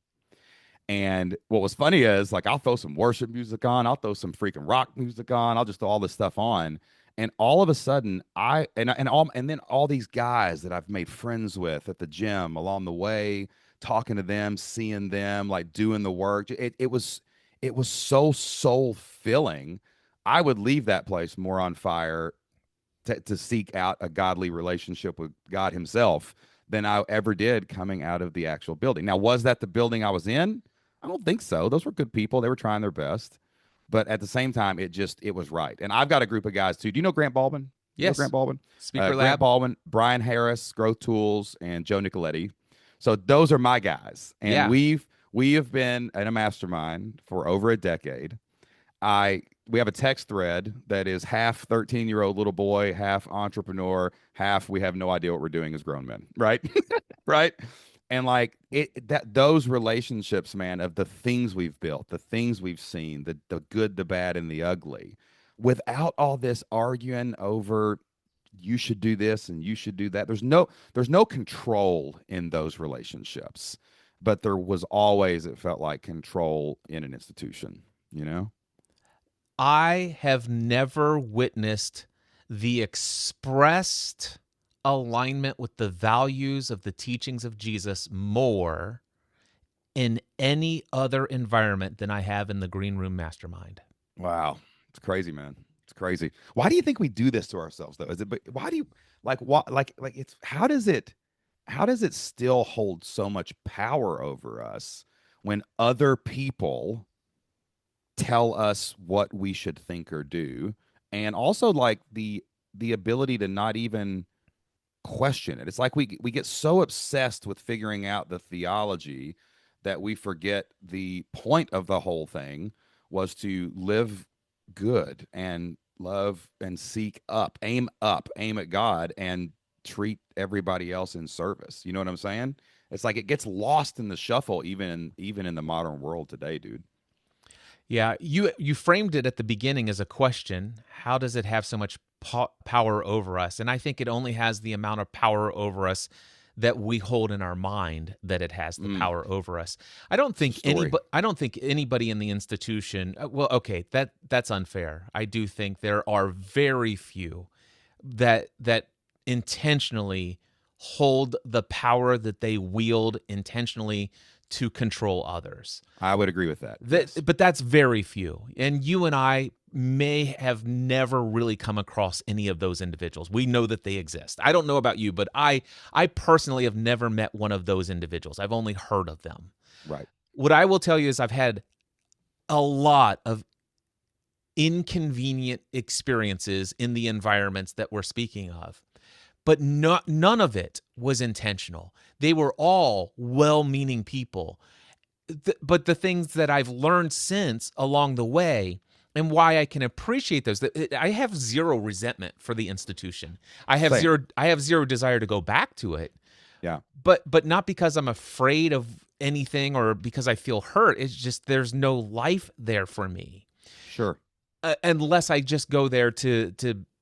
Speaker 1: And what was funny is, like, I'll throw some worship music on, I'll throw some freaking rock music on, I'll just throw all this stuff on. And all of a sudden, and then all these guys that I've made friends with at the gym along the way, talking to them, seeing them, like doing the work. It was so soul filling. I would leave that place more on fire to seek out a godly relationship with God Himself than I ever did coming out of the actual building. Now, was that the building I was in? I don't think so. Those were good people. They were trying their best. But at the same time, it was right. And I've got a group of guys too. Do you know Grant Baldwin? You know
Speaker 2: Yes.
Speaker 1: Grant Baldwin?
Speaker 2: Speaker
Speaker 1: Grant
Speaker 2: Lab.
Speaker 1: Baldwin, Brian Harris, Growth Tools, and Joe Nicoletti. So those are my guys. And
Speaker 2: Yeah.
Speaker 1: we have been in a mastermind for over a decade. We have a text thread that is half 13-year-old little boy, half entrepreneur, half we have no idea what we're doing as grown men, right? Right? And like that those relationships, man, of the things we've built, the things we've seen, the good, the bad, and the ugly, without all this arguing over you should do this and you should do that. There's no control in those relationships. But there was always, it felt like, control in an institution, you know?
Speaker 2: I have never witnessed the expressed alignment with the values of the teachings of Jesus more in any other environment than I have in the Green Room Mastermind.
Speaker 1: Wow. It's crazy, man. It's crazy. Why do you think we do this to ourselves though? Why do you like what like it's how does it still hold so much power over us when other people tell us what we should think or do, and also like the ability to not even question it. It's like we get so obsessed with figuring out the theology that we forget the point of the whole thing was to live good and love and seek up, aim at God and treat everybody else in service. You know what I'm saying? It's like it gets lost in the shuffle even in the modern world today, dude.
Speaker 2: Yeah, you framed it at the beginning as a question. How does it have so much power over us? And I think it only has the amount of power over us that we hold in our mind that it has the
Speaker 1: Mm,
Speaker 2: power over us. I don't think anybody in the institution, well, okay, that's unfair. I do think there are very few that intentionally hold the power that they wield intentionally to control others.
Speaker 1: I would agree with that. Yes.
Speaker 2: But that's very few. And you and I may have never really come across any of those individuals. We know that they exist. I don't know about you, but I personally have never met one of those individuals. I've only heard of them.
Speaker 1: Right.
Speaker 2: What I will tell you is I've had a lot of inconvenient experiences in the environments that we're speaking of. But none of it was intentional. They were all well-meaning people. But the things that I've learned since along the way and why I can appreciate those, I have zero resentment for the institution.
Speaker 1: Same.
Speaker 2: I have zero desire to go back to it.
Speaker 1: Yeah.
Speaker 2: But not because I'm afraid of anything or because I feel hurt. It's just there's no life there for me.
Speaker 1: Sure.
Speaker 2: Unless I just go there to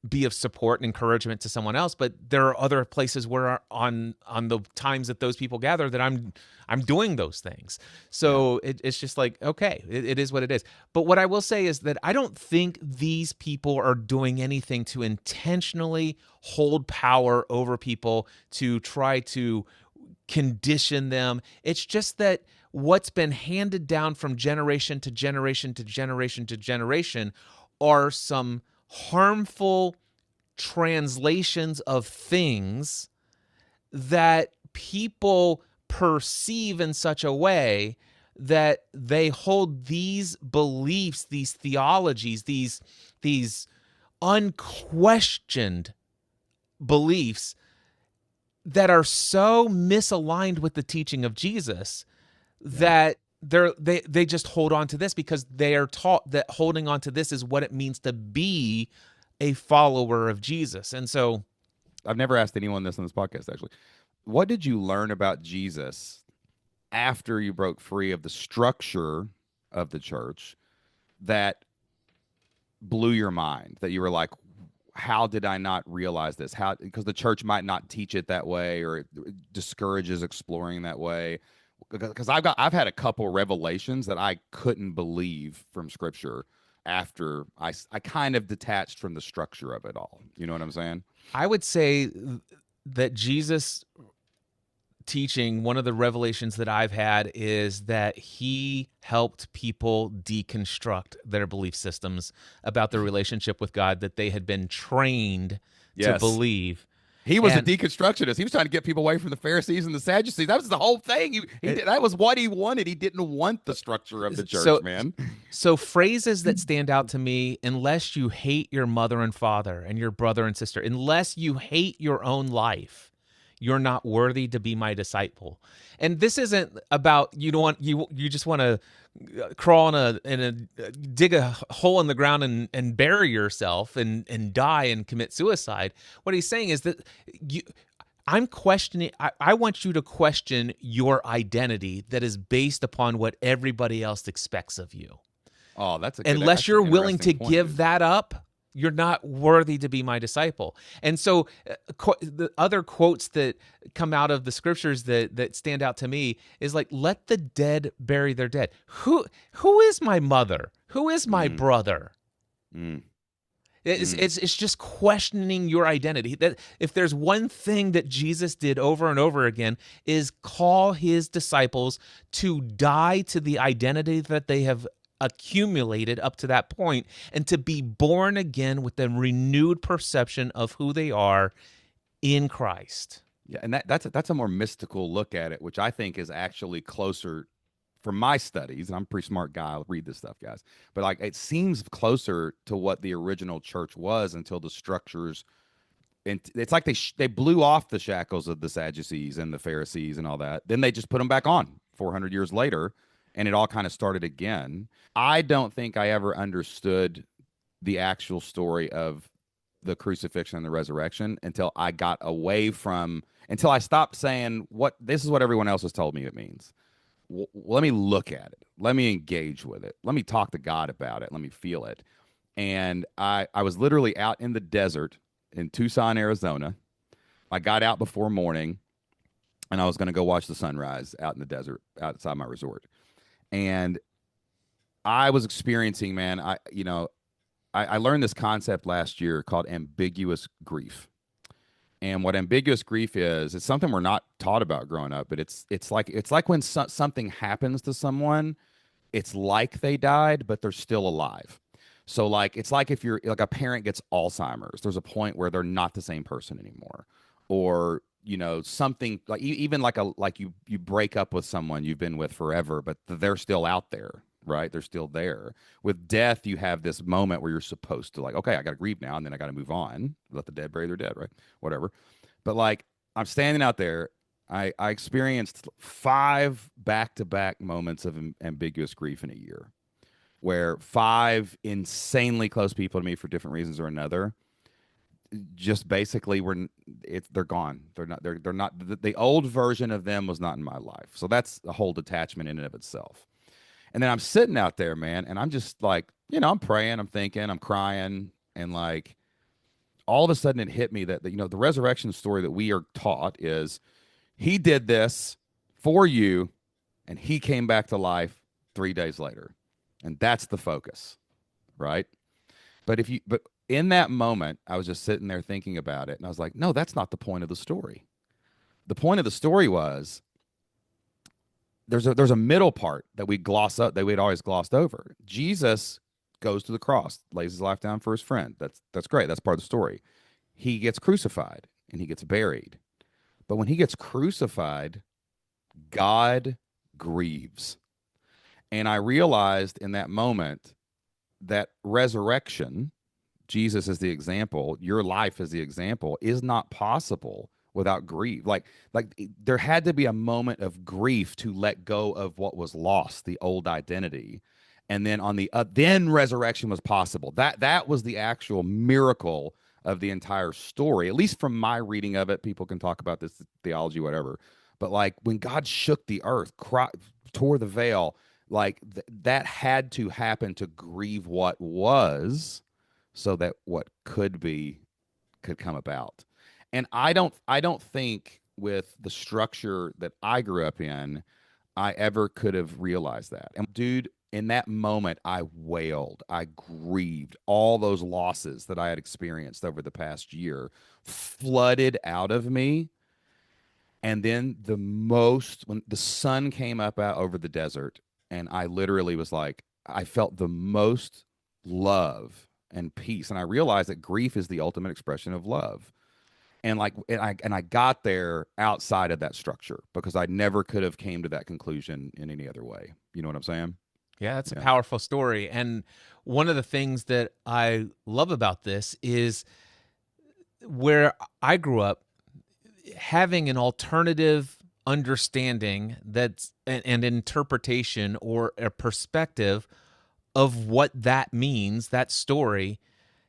Speaker 2: be of support and encouragement to someone else. But there are other places where on the times that those people gather that I'm doing those things. So it's just like, okay, it is what it is. But what I will say is that I don't think these people are doing anything to intentionally hold power over people to try to condition them. It's just that what's been handed down from generation to generation to generation to generation are some harmful translations of things that people perceive in such a way that they hold these beliefs, these theologies, these unquestioned beliefs that are so misaligned with the teaching of Jesus that they just hold on to this because they are taught that holding on to this is what it means to be a follower of Jesus. And so
Speaker 1: I've never asked anyone this on this podcast, actually. What did you learn about Jesus after you broke free of the structure of the church that blew your mind? That you were like, how did I not realize this? How, because the church might not teach it that way, or it discourages exploring that way. Because I've had a couple revelations that I couldn't believe from scripture after I kind of detached from the structure of it all. You know what I'm saying?
Speaker 2: I would say that Jesus teaching, one of the revelations that I've had is that he helped people deconstruct their belief systems about their relationship with God that they had been trained to
Speaker 1: Yes.
Speaker 2: believe.
Speaker 1: He was a
Speaker 2: And
Speaker 1: deconstructionist. He was trying to get people away from the Pharisees and the Sadducees. That was the whole thing. That was what he wanted. He didn't want the structure of the church,
Speaker 2: so
Speaker 1: man.
Speaker 2: so phrases that stand out to me: unless you hate your mother and father and your brother and sister, unless you hate your own life, you're not worthy to be my disciple. And this isn't about you just want to crawl dig a hole in the ground and bury yourself and die and commit suicide. What he's saying is that you I'm questioning I want you to question your identity that is based upon what everybody else expects of you.
Speaker 1: Oh,
Speaker 2: Unless
Speaker 1: that's an
Speaker 2: you're willing
Speaker 1: interesting
Speaker 2: to
Speaker 1: point,
Speaker 2: give
Speaker 1: dude.
Speaker 2: that up, you're not worthy to be my disciple. And so the other quotes that come out of the scriptures that stand out to me is like, let the dead bury their dead. Who is my mother? Who is my
Speaker 1: Mm,
Speaker 2: brother?
Speaker 1: mm,
Speaker 2: It's,
Speaker 1: mm.
Speaker 2: it's it's just questioning your identity. That if there's one thing that Jesus did over and over again is call his disciples to die to the identity that they have accumulated up to that point and to be born again with a renewed perception of who they are in Christ.
Speaker 1: Yeah, and that's a more mystical look at it, which I think is actually closer from my studies. And I'm a pretty smart guy. I'll read this stuff, guys. But like, it seems closer to what the original church was until the structures. And it's like they blew off the shackles of the Sadducees and the Pharisees and all that. Then they just put them back on 400 years later, and it all kind of started again. I don't think I ever understood the actual story of the crucifixion and the resurrection until I got away from until I stopped saying what this is what everyone else has told me it means. Let me look at it. Let me engage with it. Let me talk to God about it. Let me feel it. And I was literally out in the desert in Tucson, Arizona. I got out before morning and I was going to go watch the sunrise out in the desert outside my resort. And I was experiencing, man, I learned this concept last year called ambiguous grief. And what ambiguous grief is, it's something we're not taught about growing up, but it's like when something happens to someone, it's like they died, but they're still alive. So like it's like if you're like a parent gets Alzheimer's, there's a point where they're not the same person anymore. Or something like even like you break up with someone you've been with forever, but they're still out there, right? They're still there. With death, you have this moment where you're supposed to like, okay, I got to grieve now, and then I got to move on. Let the dead bury their dead, right? Whatever. But like I'm standing out there. I experienced 5 back-to-back moments of ambiguous grief in a year, where 5 insanely close people to me for different reasons or another just basically they're gone. They're not the old version of them was not in my life. So that's a whole detachment in and of itself. And then I'm sitting out there, man, and I'm just like, I'm praying, I'm thinking, I'm crying, and like all of a sudden it hit me that the resurrection story that we are taught is he did this for you and he came back to life 3 days later. And that's the focus, right? But in that moment, I was just sitting there thinking about it, and I was like, no, that's not the point of the story. The point of the story was there's a middle part that we gloss up that we'd always glossed over. Jesus goes to the cross, lays his life down for his friend. That's great. That's part of the story. He gets crucified and he gets buried. But when he gets crucified, God grieves. And I realized in that moment that resurrection, Jesus is the example, your life is the example, is not possible without grief. Like there had to be a moment of grief to let go of what was lost, the old identity. And then then resurrection was possible. That was the actual miracle of the entire story. At least from my reading of it, people can talk about this theology, whatever. But like when God shook the earth, tore the veil, like that had to happen to grieve what was so that what could be could come about. And I don't think with the structure that I grew up in, I ever could have realized that. And dude, in that moment, I wailed, I grieved. All those losses that I had experienced over the past year flooded out of me. And then when the sun came up out over the desert, and I literally was like, I felt the most love and peace. And I realized that grief is the ultimate expression of love. And I got there outside of that structure because I never could have came to that conclusion in any other way. You know what I'm saying?
Speaker 2: Yeah, that's a
Speaker 1: Yeah.
Speaker 2: powerful story. And one of the things that I love about this is where I grew up, having an alternative understanding that's and interpretation or a perspective of what that means, that story.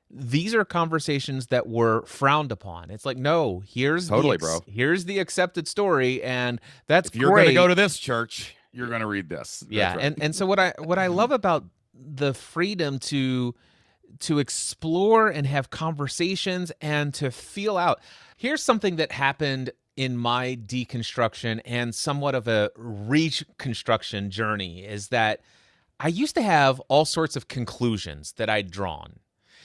Speaker 2: These are conversations that were frowned upon. It's like, no,
Speaker 1: Totally, bro.
Speaker 2: here's the accepted story, and that's
Speaker 1: If you're going to go
Speaker 2: great.
Speaker 1: to this church, you're going to read this. That's
Speaker 2: Yeah,
Speaker 1: right.
Speaker 2: and so what I love about the freedom to explore and have conversations and to feel out. Here's something that happened in my deconstruction and somewhat of a reconstruction journey is that I used to have all sorts of conclusions that I'd drawn.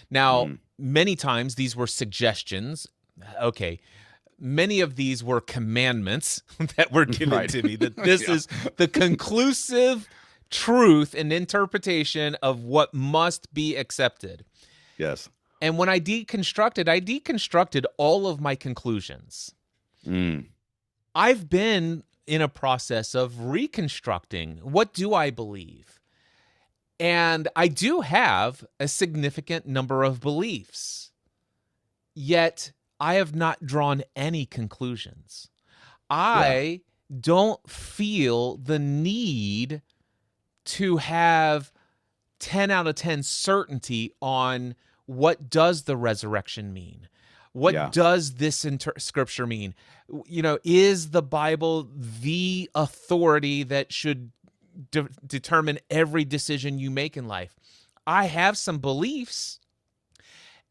Speaker 2: Now,
Speaker 1: Mm.
Speaker 2: many times these were suggestions. Okay. Many of these were commandments that were given
Speaker 1: Right.
Speaker 2: to me, that this
Speaker 1: Yeah.
Speaker 2: is the conclusive truth and interpretation of what must be accepted.
Speaker 1: Yes.
Speaker 2: And when I deconstructed all of my conclusions.
Speaker 1: Mm.
Speaker 2: I've been in a process of reconstructing. What do I believe? And I do have a significant number of beliefs, yet I have not drawn any conclusions.
Speaker 1: Yeah.
Speaker 2: I don't feel the need to have 10 out of 10 certainty on what does the resurrection mean? What
Speaker 1: Yeah.
Speaker 2: does this scripture mean? Is the Bible the authority that should determine every decision you make in life? I have some beliefs,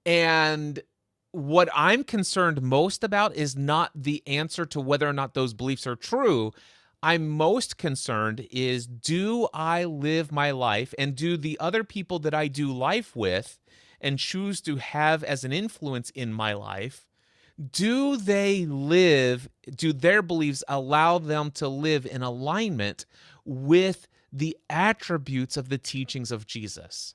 Speaker 2: and what I'm concerned most about is not the answer to whether or not those beliefs are true. I'm most concerned is, do I live my life, and do the other people that I do life with and choose to have as an influence in my life, do their beliefs allow them to live in alignment with the attributes of the teachings of Jesus?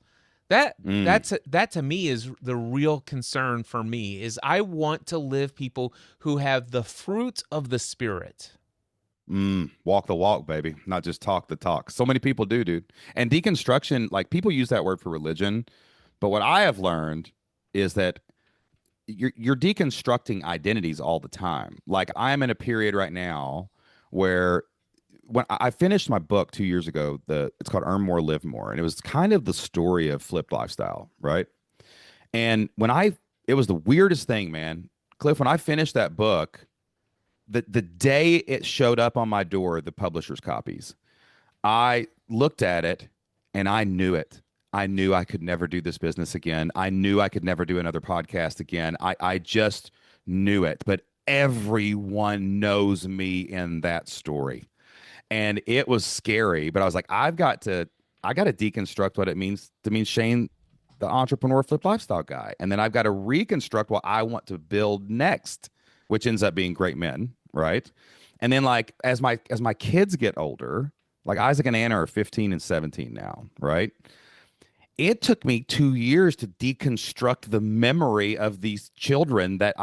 Speaker 2: That
Speaker 1: Mm.
Speaker 2: that to me is the real concern for me, is I want to live people who have the fruit of the Spirit.
Speaker 1: Walk the walk, baby, not just talk the talk. So many people do, dude. And deconstruction, like people use that word for religion, but what I have learned is that you're deconstructing identities all the time. Like I'm in a period right now where when I finished my book 2 years ago, it's called Earn More, Live More, and it was kind of the story of flipped lifestyle, right? And it was the weirdest thing, man, Cliff. When I finished that book, the day it showed up on my door, the publisher's copies, I looked at it and I knew it. I knew I could never do this business again. I knew I could never do another podcast again. I just knew it. But everyone knows me in that story. And it was scary, but I was like, I got to deconstruct what it means to mean Shane, the entrepreneur flipped lifestyle guy. And then I've got to reconstruct what I want to build next, which ends up being great men, right? And then like as my kids get older, like Isaac and Anna are 15 and 17 now, right? It took me 2 years to deconstruct the memory of these children that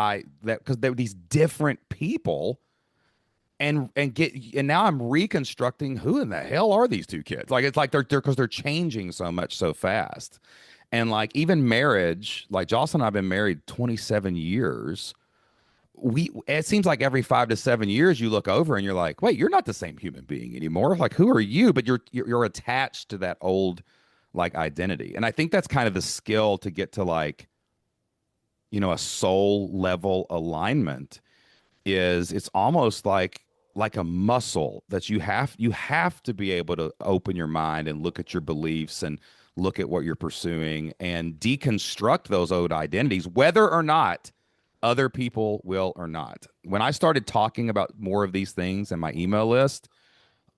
Speaker 1: because they were these different people, and now I'm reconstructing who in the hell are these two kids? Like it's like they're because they're changing so much so fast. And like even marriage, like Jocelyn and I've been married 27 years. It seems like every 5 to 7 years you look over and you're like, wait, you're not the same human being anymore. Like who are you? But you're attached to that old like identity. And I think that's kind of the skill to get to like, a soul level alignment. Is it's almost like a muscle that you have to be able to open your mind and look at your beliefs and look at what you're pursuing and deconstruct those old identities, whether or not other people will or not. When I started talking about more of these things in my email list,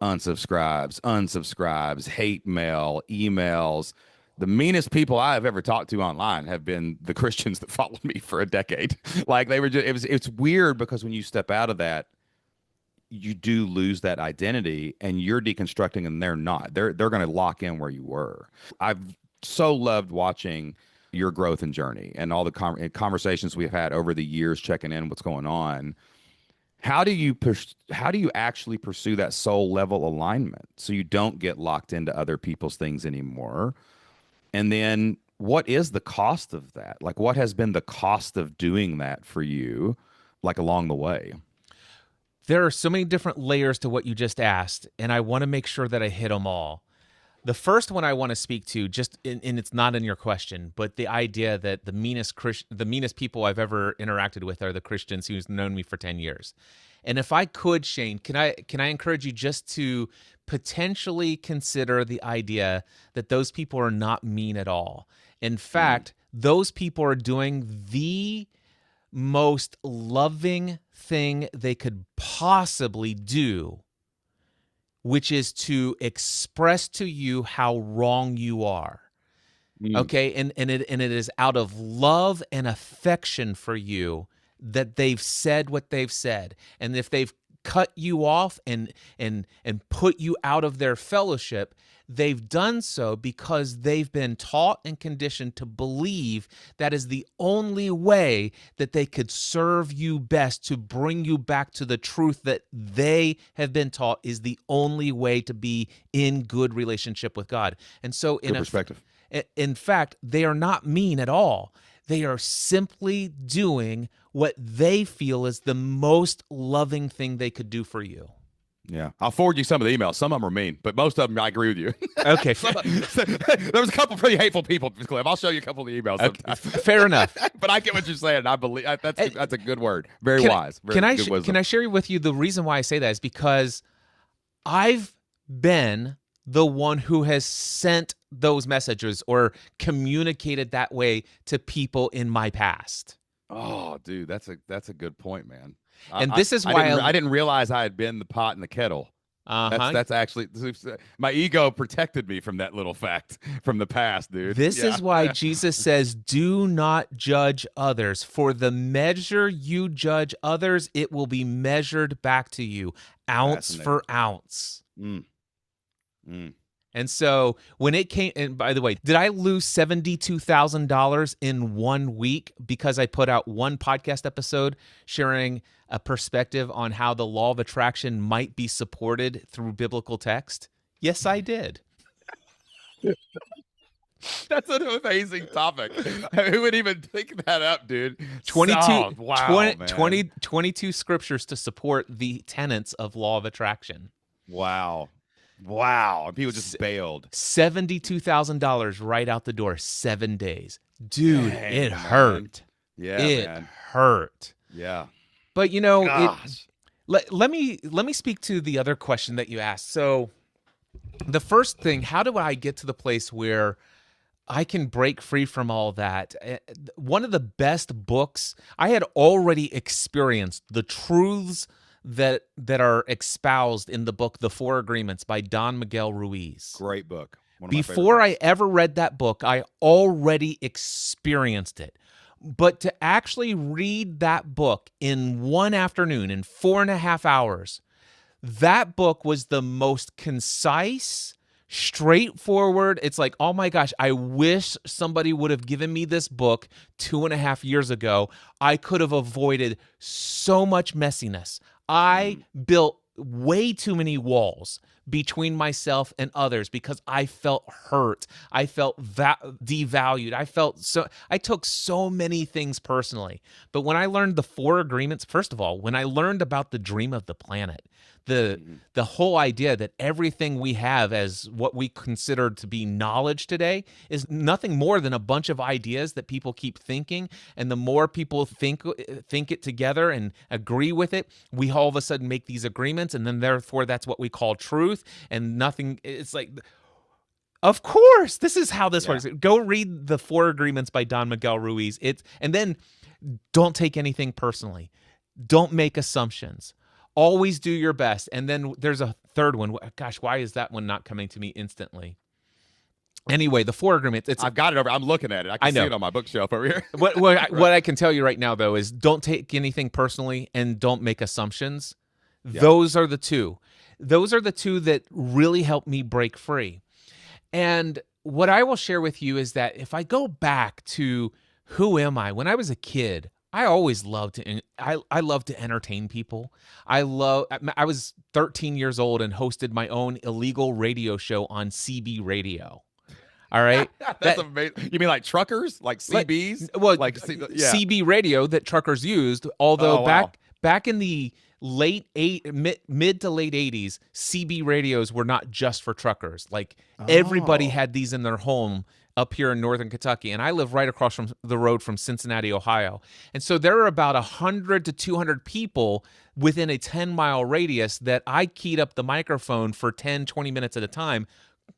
Speaker 1: unsubscribes, hate mail, emails. The meanest people I have ever talked to online have been the Christians that followed me for a decade. Like they were just, it's weird because when you step out of that, you do lose that identity and you're deconstructing and they're not. They're going to lock in where you were. I've so loved watching your growth and journey and all the conversations we've had over the years, checking in what's going on. How do you actually pursue that soul level alignment so you don't get locked into other people's things anymore? And then what is the cost of that? Like what has been the cost of doing that for you, like along the way?
Speaker 2: There are so many different layers to what you just asked, and I want to make sure that I hit them all. The first one I want to speak to, and it's not in your question, but the idea that the meanest people I've ever interacted with are the Christians who's known me for 10 years. And if I could, Shane, can I encourage you just to potentially consider the idea that those people are not mean at all. In fact, those people are doing the most loving thing they could possibly do, which is to express to you how wrong you are. Okay, and it is out of love and affection for you that they've said what they've said. And if they've cut you off and put you out of their fellowship, they've done so because they've been taught and conditioned to believe that is the only way that they could serve you best, to bring you back to the truth that they have been taught is the only way to be in good relationship with God. And so in fact, they are not mean at all. They are simply doing what they feel is the most loving thing they could do for you.
Speaker 1: Yeah, I'll forward you some of the emails. Some of them are mean, but most of them I agree with you.
Speaker 2: Okay,
Speaker 1: there was a couple pretty hateful people, Cliff. I'll show you a couple of the emails.
Speaker 2: Okay. Fair enough.
Speaker 1: But I get what you're saying. I believe that's a good word. Very wise.
Speaker 2: Can I share with you the reason why I say that is because I've been the one who has sent those messages or communicated that way to people in my past.
Speaker 1: Oh, dude, that's a good point, man.
Speaker 2: And this is why
Speaker 1: I didn't realize I had been the pot in the kettle. That's actually my ego protected me from that little fact from the past, dude.
Speaker 2: This is why Jesus says, "Do not judge others, for the measure you judge others, it will be measured back to you, ounce for ounce." And so when it came, and by the way, did I lose $72,000 in 1 week because I put out one podcast episode sharing a perspective on how the law of attraction might be supported through biblical text? Yes, I did.
Speaker 1: That's an amazing topic. Who would even think that up, dude?
Speaker 2: 22 scriptures to support the tenets of law of attraction.
Speaker 1: Wow. And people just bailed.
Speaker 2: $72,000 right out the door, 7 days. Dude,
Speaker 1: Dang,
Speaker 2: it
Speaker 1: man.
Speaker 2: hurt.
Speaker 1: Yeah,
Speaker 2: it
Speaker 1: man.
Speaker 2: hurt.
Speaker 1: Yeah.
Speaker 2: But you know,
Speaker 1: Gosh.
Speaker 2: let me speak to the other question that you asked. So the first thing, how do I get to the place where I can break free from all that? One of the best books, I had already experienced the truths that are espoused in the book The Four Agreements by Don Miguel Ruiz.
Speaker 1: Great book.
Speaker 2: Before I ever read that book, I already experienced it. But to actually read that book in one afternoon, in 4.5 hours, that book was the most concise, straightforward. It's like, oh my gosh, I wish somebody would have given me this book 2.5 years ago. I could have avoided so much messiness. I built way too many walls between myself and others because I felt hurt. I felt devalued. I took so many things personally. But when I learned the Four Agreements, first of all, when I learned about the dream of the planet, the whole idea that everything we have as what we consider to be knowledge today is nothing more than a bunch of ideas that people keep thinking, and the more people think it together and agree with it, we all of a sudden make these agreements, and then therefore that's what we call truth. And nothing, it's like, of course, this is how this works. Go read The Four Agreements by Don Miguel Ruiz. And then don't take anything personally. Don't make assumptions. Always do your best. And then there's a third one. Gosh, why is that one not coming to me instantly? Anyway, the 4 agreements.
Speaker 1: I've got it over. I'm looking at it. I
Speaker 2: I
Speaker 1: can see
Speaker 2: know.
Speaker 1: it on my bookshelf over here.
Speaker 2: What I can tell you right now, though, is don't take anything personally and don't make assumptions.
Speaker 1: Yeah.
Speaker 2: Those are the two. Those are the two that really help me break free. And what I will share with you is that if I go back to who am I? When I was a kid, I always loved to. I love to entertain people. I was 13 years old and hosted my own illegal radio show on CB radio. All right,
Speaker 1: That's amazing. You mean like truckers, like CBs?
Speaker 2: CB radio that truckers used. Although back in the mid to late 80s, CB radios were not just for truckers. Like everybody had these in their home up here in northern Kentucky, and I live right across from the road from Cincinnati, Ohio. And so there are about 100 to 200 people within a 10-mile radius that I keyed up the microphone for 10, 20 minutes at a time,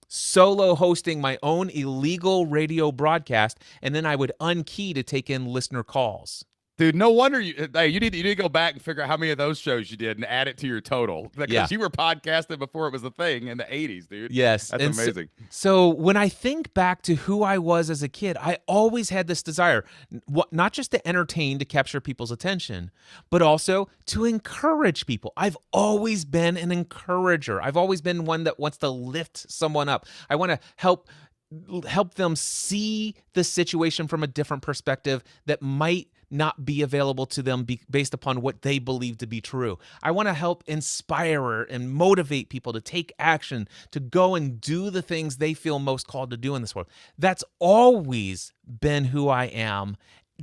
Speaker 2: solo hosting my own illegal radio broadcast, and then I would unkey to take in listener calls.
Speaker 1: Dude, no wonder you need to go back and figure out how many of those shows you did and add it to your total. Because you were podcasting before it was a thing in the 80s, dude.
Speaker 2: Yes.
Speaker 1: That's amazing.
Speaker 2: So when I think back to who I was as a kid, I always had this desire, not just to entertain, to capture people's attention, but also to encourage people. I've always been an encourager. I've always been one that wants to lift someone up. I want to help them see the situation from a different perspective that might not be available to them based upon what they believe to be true. I want to help inspire and motivate people to take action, to go and do the things they feel most called to do in this world. That's always been who I am,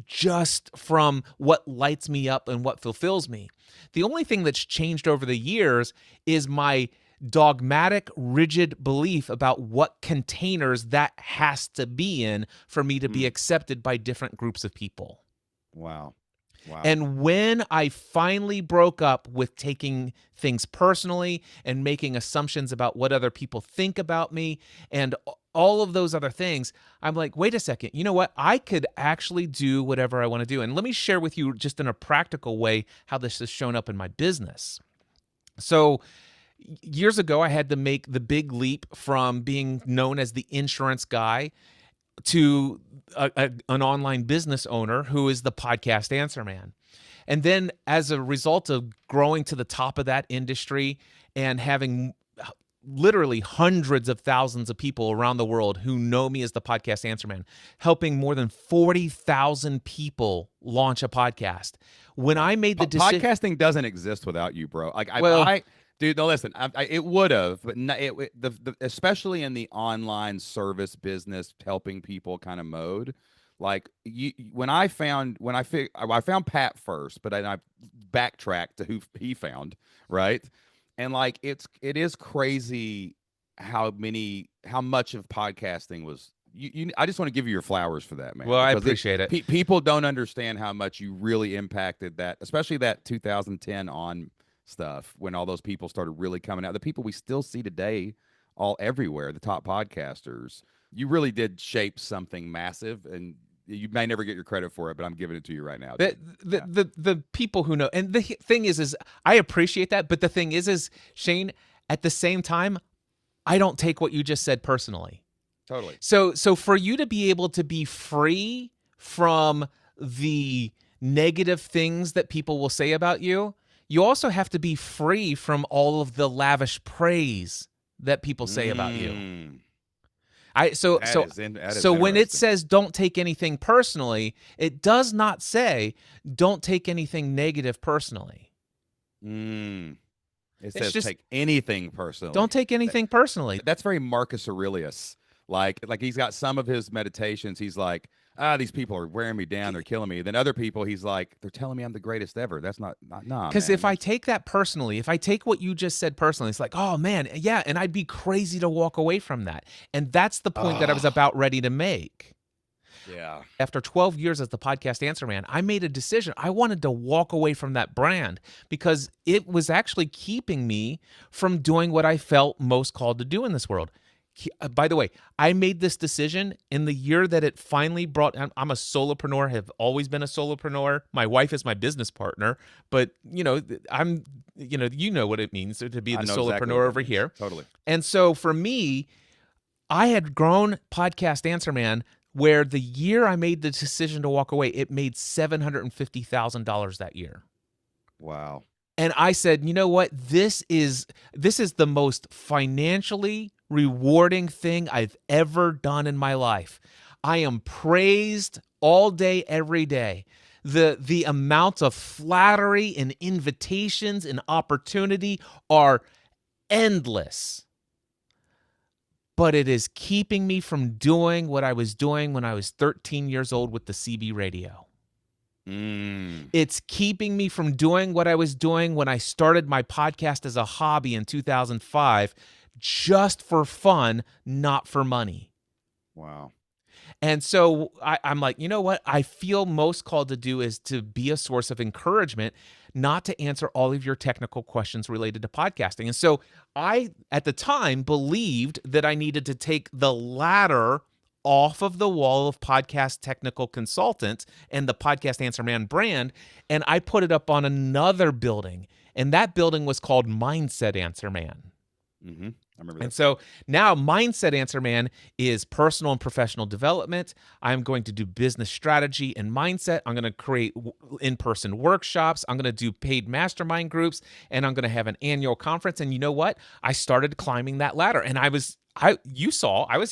Speaker 2: just from what lights me up and what fulfills me. The only thing that's changed over the years is my dogmatic, rigid belief about what containers that has to be in for me to be accepted by different groups of people.
Speaker 1: Wow.
Speaker 2: And when I finally broke up with taking things personally and making assumptions about what other people think about me and all of those other things, I'm like, wait a second, you know what? I could actually do whatever I want to do. And let me share with you just in a practical way how this has shown up in my business. So years ago, I had to make the big leap from being known as the insurance guy to an online business owner who is the podcast answer man. And then as a result of growing to the top of that industry and having literally hundreds of thousands of people around the world who know me as the podcast answer man, helping more than 40,000 people launch a podcast. When I made the decision,
Speaker 1: podcasting doesn't exist without you, bro. Dude, no, listen. It would have, but especially in the online service business, helping people kind of mode. Like I found Pat first, but then I backtracked to who he found, right? And like it is crazy how much of podcasting was. I just want to give you your flowers for that, man.
Speaker 2: Well, I appreciate it.
Speaker 1: People don't understand how much you really impacted that, especially that 2010 on stuff when all those people started really coming out. The people we still see today, all everywhere, the top podcasters. You really did shape something massive, and you may never get your credit for it, but I'm giving it to you right now.
Speaker 2: The people who know, and the thing is I appreciate that, but the thing is Shane, at the same time, I don't take what you just said personally.
Speaker 1: Totally.
Speaker 2: So for you to be able to be free from the negative things that people will say about you, you also have to be free from all of the lavish praise that people say about you. So when it says don't take anything personally, it does not say don't take anything negative personally.
Speaker 1: It says take anything personally.
Speaker 2: Don't take anything personally.
Speaker 1: That's very Marcus Aurelius. Like he's got some of his meditations. He's like, these people are wearing me down. They're killing me. Then other people, he's like, they're telling me I'm the greatest ever. That's not.
Speaker 2: Because if I take that personally, if I take what you just said personally, it's like, oh man, yeah, and I'd be crazy to walk away from that. And that's the point that I was about ready to make.
Speaker 1: Yeah.
Speaker 2: After 12 years as the podcast answer man, I made a decision. I wanted to walk away from that brand because it was actually keeping me from doing what I felt most called to do in this world. By the way, I made this decision in the year that it finally brought. I'm a solopreneur, have always been a solopreneur. My wife is my business partner, but I'm, you know what it means to be
Speaker 1: I
Speaker 2: the
Speaker 1: know exactly what
Speaker 2: solopreneur
Speaker 1: that
Speaker 2: over
Speaker 1: means.
Speaker 2: here.
Speaker 1: Totally.
Speaker 2: And so for me, I had grown Podcast Answer Man, where the year I made the decision to walk away, it made $750,000 that year.
Speaker 1: Wow.
Speaker 2: And I said, you know what? This is the most financially rewarding thing I've ever done in my life. I am praised all day, every day. The amount of flattery and invitations and opportunity are endless. But it is keeping me from doing what I was doing when I was 13 years old with the CB radio. It's keeping me from doing what I was doing when I started my podcast as a hobby in 2005, just for fun, not for money.
Speaker 1: Wow.
Speaker 2: And so I'm like, you know what I feel most called to do is to be a source of encouragement, not to answer all of your technical questions related to podcasting. And so I, at the time, believed that I needed to take the ladder off of the wall of podcast technical consultant and the Podcast Answer Man brand, and I put it up on another building. And that building was called Mindset Answer Man.
Speaker 1: Mm-hmm. I remember that.
Speaker 2: And so now Mindset Answer Man is personal and professional development. I'm going to do business strategy and mindset. I'm going to create in-person workshops. I'm going to do paid mastermind groups, and I'm going to have an annual conference. And you know what? I started climbing that ladder, and I was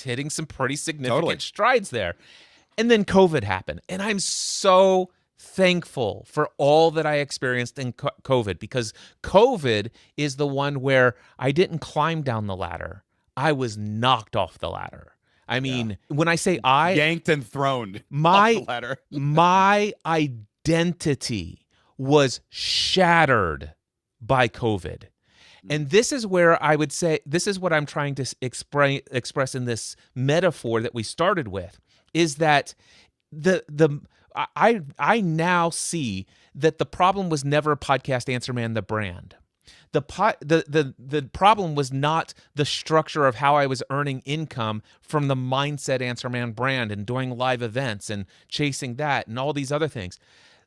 Speaker 2: hitting some pretty significant strides there. And then COVID happened, and I'm so thankful for all that I experienced in COVID, because COVID is the one where I didn't climb down the ladder. I was knocked off the ladder. I mean, when I say
Speaker 1: yanked and thrown off
Speaker 2: my
Speaker 1: the ladder.
Speaker 2: my identity was shattered by COVID. And this is where I would say, this is what I'm trying to express in this metaphor that we started with, is that I now see that the problem was never Podcast Answer Man, the brand. The problem was not the structure of how I was earning income from the Mindset Answer Man brand and doing live events and chasing that and all these other things.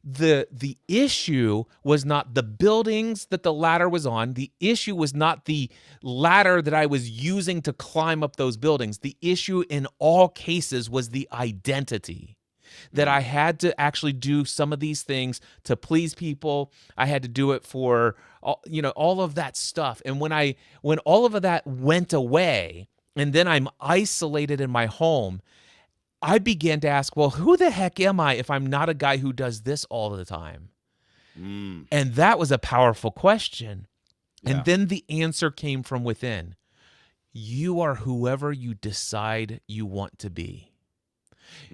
Speaker 2: The issue was not the buildings that the ladder was on. The issue was not the ladder that I was using to climb up those buildings. The issue in all cases was the identity. That I had to actually do some of these things to please people. I had to do it for all of that stuff. And when all of that went away, and then I'm isolated in my home, I began to ask, well, who the heck am I if I'm not a guy who does this all the time? And that was a powerful question.
Speaker 1: Yeah.
Speaker 2: And then the answer came from within. You are whoever you decide you want to be.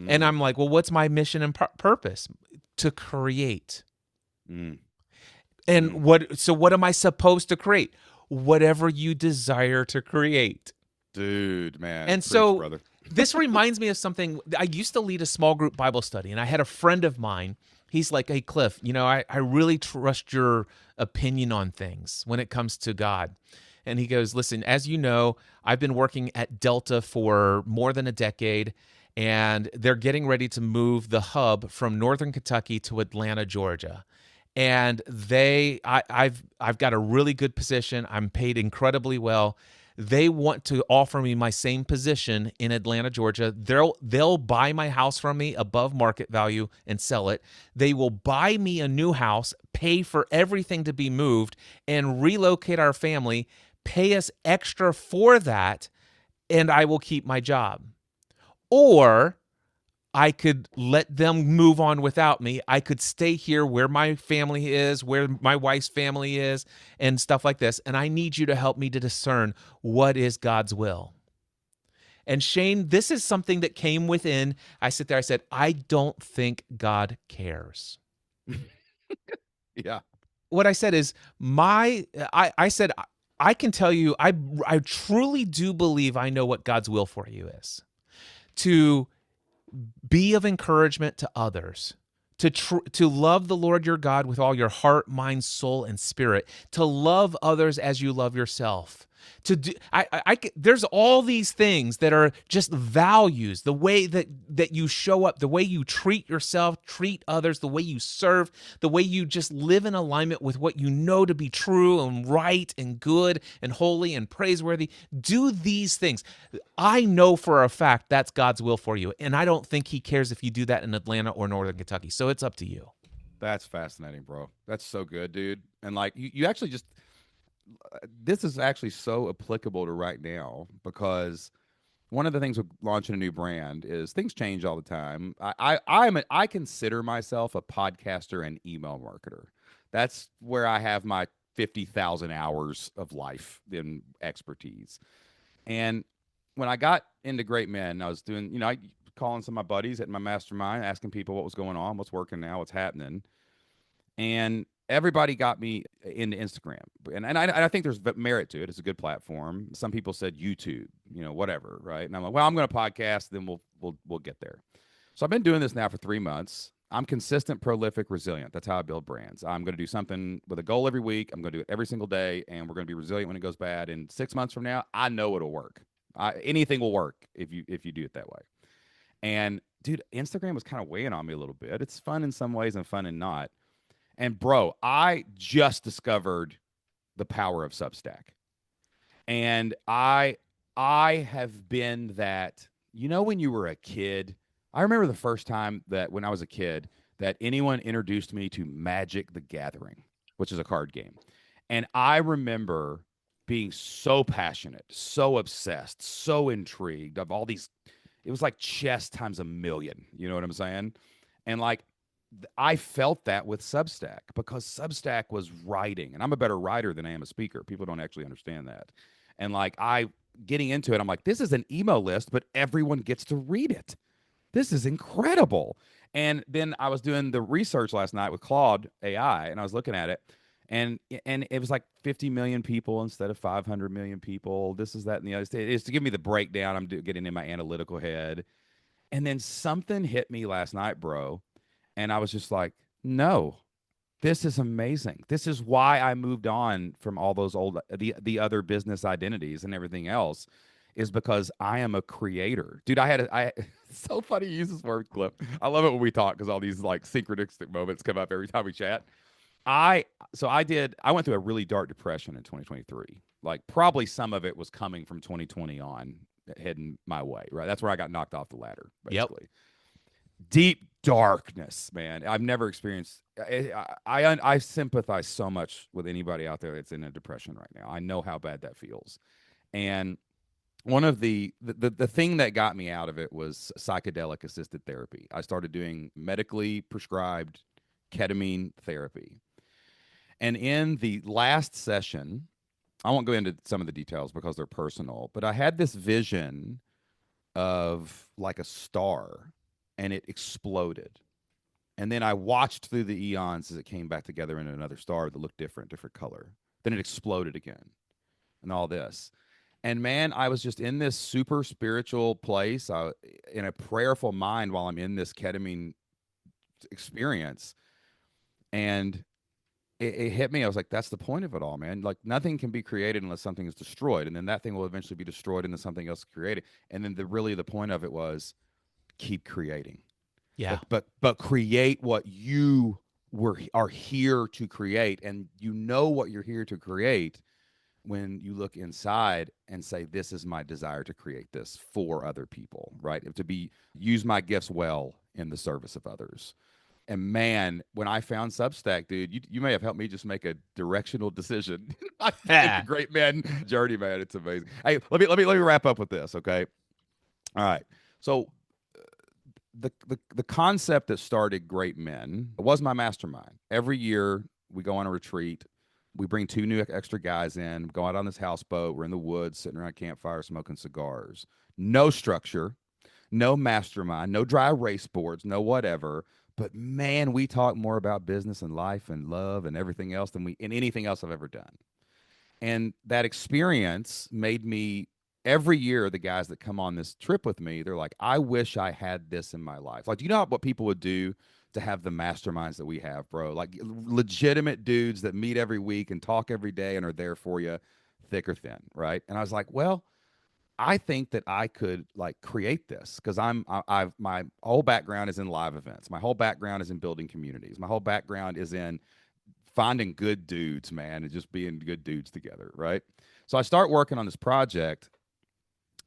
Speaker 2: And I'm like, well, what's my mission and purpose? To create. And what am I supposed to create? Whatever you desire to create.
Speaker 1: Dude, man.
Speaker 2: And so brother. This reminds me of something. I used to lead a small group Bible study, and I had a friend of mine. He's like, hey, Cliff, I really trust your opinion on things when it comes to God. And he goes, listen, as you know, I've been working at Delta for more than a decade, and they're getting ready to move the hub from Northern Kentucky to Atlanta, Georgia. And I've got a really good position. I'm paid incredibly well. They want to offer me my same position in Atlanta, Georgia. They'll buy my house from me above market value and sell it. They will buy me a new house, pay for everything to be moved, and relocate our family, pay us extra for that, and I will keep my job. Or I could let them move on without me. I could stay here where my family is, where my wife's family is, and stuff like this. And I need you to help me to discern what is God's will. And Shane, this is something that came within. I sit there, I said, I don't think God cares.
Speaker 1: Yeah.
Speaker 2: What I said is, I said, I can tell you, I truly do believe I know what God's will for you is. To be of encouragement to others, to love the Lord your God with all your heart, mind, soul, and spirit, to love others as you love yourself, To do, there's all these things that are just values, the way that you show up, the way you treat yourself, treat others, the way you serve, the way you just live in alignment with what you know to be true and right and good and holy and praiseworthy. Do these things. I know for a fact that's God's will for you, and I don't think he cares if you do that in Atlanta or Northern Kentucky. So it's up to you.
Speaker 1: That's fascinating, bro. That's so good, dude. And like you actually just this is actually so applicable to right now because one of the things with launching a new brand is things change all the time. I consider myself a podcaster and email marketer. That's where I have my 50,000 hours of life in expertise. And when I got into Great Men, I was doing, I calling some of my buddies at my mastermind, asking people what was going on, what's working now, what's happening. And everybody got me into Instagram, and I think there's merit to it. It's a good platform. Some people said YouTube, whatever, right? And I'm like, well, I'm going to podcast, then we'll get there. So I've been doing this now for 3 months. I'm consistent, prolific, resilient. That's how I build brands. I'm going to do something with a goal every week. I'm going to do it every single day, and we're going to be resilient when it goes bad. And 6 months from now, I know it'll work. Anything will work if you do it that way. And dude, Instagram was kind of weighing on me a little bit. It's fun in some ways and fun in not. And bro, I just discovered the power of Substack. And I have been that, when you were a kid, I remember the first time that when I was a kid that anyone introduced me to Magic the Gathering, which is a card game. And I remember being so passionate, so obsessed, so intrigued of all these. It was like chess times a million. You know what I'm saying? And like, I felt that with Substack because Substack was writing, and I'm a better writer than I am a speaker. People don't actually understand that. And like getting into it, I'm like, this is an email list, but everyone gets to read it. This is incredible. And then I was doing the research last night with Claude AI, and I was looking at it, and it was like 50 million people instead of 500 million people. This is that and the other. It's to give me the breakdown. I'm getting in my analytical head, and then something hit me last night, bro. And I was just like, no, this is amazing. This is why I moved on from all those the other business identities and everything else, is because I am a creator. Dude, it's so funny you use this word, Cliff. I love it when we talk because all these like synchronistic moments come up every time we chat. I went through a really dark depression in 2023. Like probably some of it was coming from 2020 on, heading my way, right? That's where I got knocked off the ladder, basically. Yep. Deep darkness, man. I've never experienced. I sympathize so much with anybody out there that's in a depression right now. I know how bad that feels. And one of the thing that got me out of it was psychedelic assisted therapy. I started doing medically prescribed ketamine therapy. And in the last session, I won't go into some of the details because they're personal, but I had this vision of like a star, and it exploded. And then I watched through the eons as it came back together in another star that looked different color. Then it exploded again and all this. And man, I was just in this super spiritual place, in a prayerful mind while I'm in this ketamine experience. And it hit me. I was like, that's the point of it all, man. Like nothing can be created unless something is destroyed. And then that thing will eventually be destroyed and then something else created. And then the point of it was keep creating.
Speaker 2: Yeah.
Speaker 1: But create what you are here to create. And you know what you're here to create when you look inside and say, this is my desire to create this for other people, right? Use my gifts well in the service of others. And man, when I found Substack, dude, you may have helped me just make a directional decision. I think a great man journey, man. It's amazing. Hey, let me wrap up with this, okay? All right. So the concept that started Great Men was my mastermind. Every year we go on a retreat. We bring 2 new extra guys in, go out on this houseboat. We're in the woods, sitting around a campfire, smoking cigars. No structure, no mastermind, no dry race boards, no whatever. But man, we talk more about business and life and love and everything else than anything else I've ever done. And that experience made me, every year, the guys that come on this trip with me, they're like, I wish I had this in my life. Like, do you know what people would do to have the masterminds that we have, bro? Like legitimate dudes that meet every week and talk every day and are there for you. thick or thin, right? And I was like, well, I think that I could like create this because I've my whole background is in live events. My whole background is in building communities. My whole background is in finding good dudes, man, and just being good dudes together, right? So I start working on this project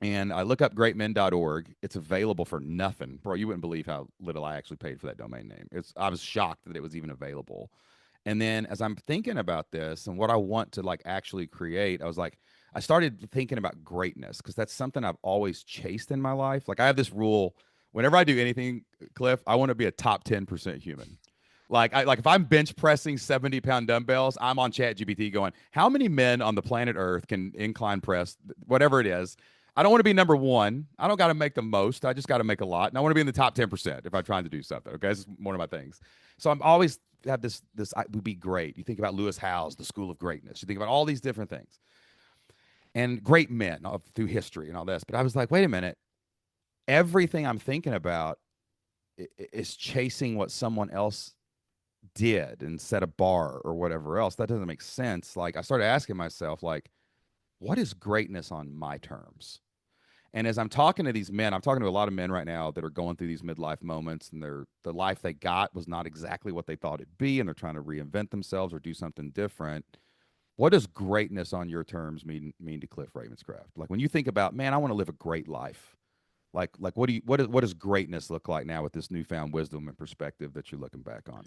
Speaker 1: and I look up greatmen.org. It's available for nothing. Bro, you wouldn't believe how little I actually paid for that domain name. I was shocked that it was even available. And then as I'm thinking about this and what I want to like actually create, I was like, I started thinking about greatness because that's something I've always chased in my life. Like I have this rule, whenever I do anything, Cliff, I want to be a top 10% human. Like if I'm bench pressing 70-pound dumbbells, I'm on Chat GPT going, how many men on the planet Earth can incline press, whatever it is? I don't want to be number one. I don't got to make the most. I just got to make a lot. And I want to be in the top 10% if I'm trying to do something. Okay. This is one of my things. So I'm always have this would be great. You think about Lewis Howes, the school of greatness. You think about all these different things and great men through history and all this. But I was like, wait a minute. Everything I'm thinking about is chasing what someone else did and set a bar or whatever else. That doesn't make sense. Like I started asking myself, like, what is greatness on my terms? And as I'm talking to these men, I'm talking to a lot of men right now that are going through these midlife moments, and the life they got was not exactly what they thought it'd be, and they're trying to reinvent themselves or do something different. What does greatness on your terms mean to Cliff Ravenscraft? Like when you think about, man, I want to live a great life. Like what does greatness look like now with this newfound wisdom and perspective that you're looking back on?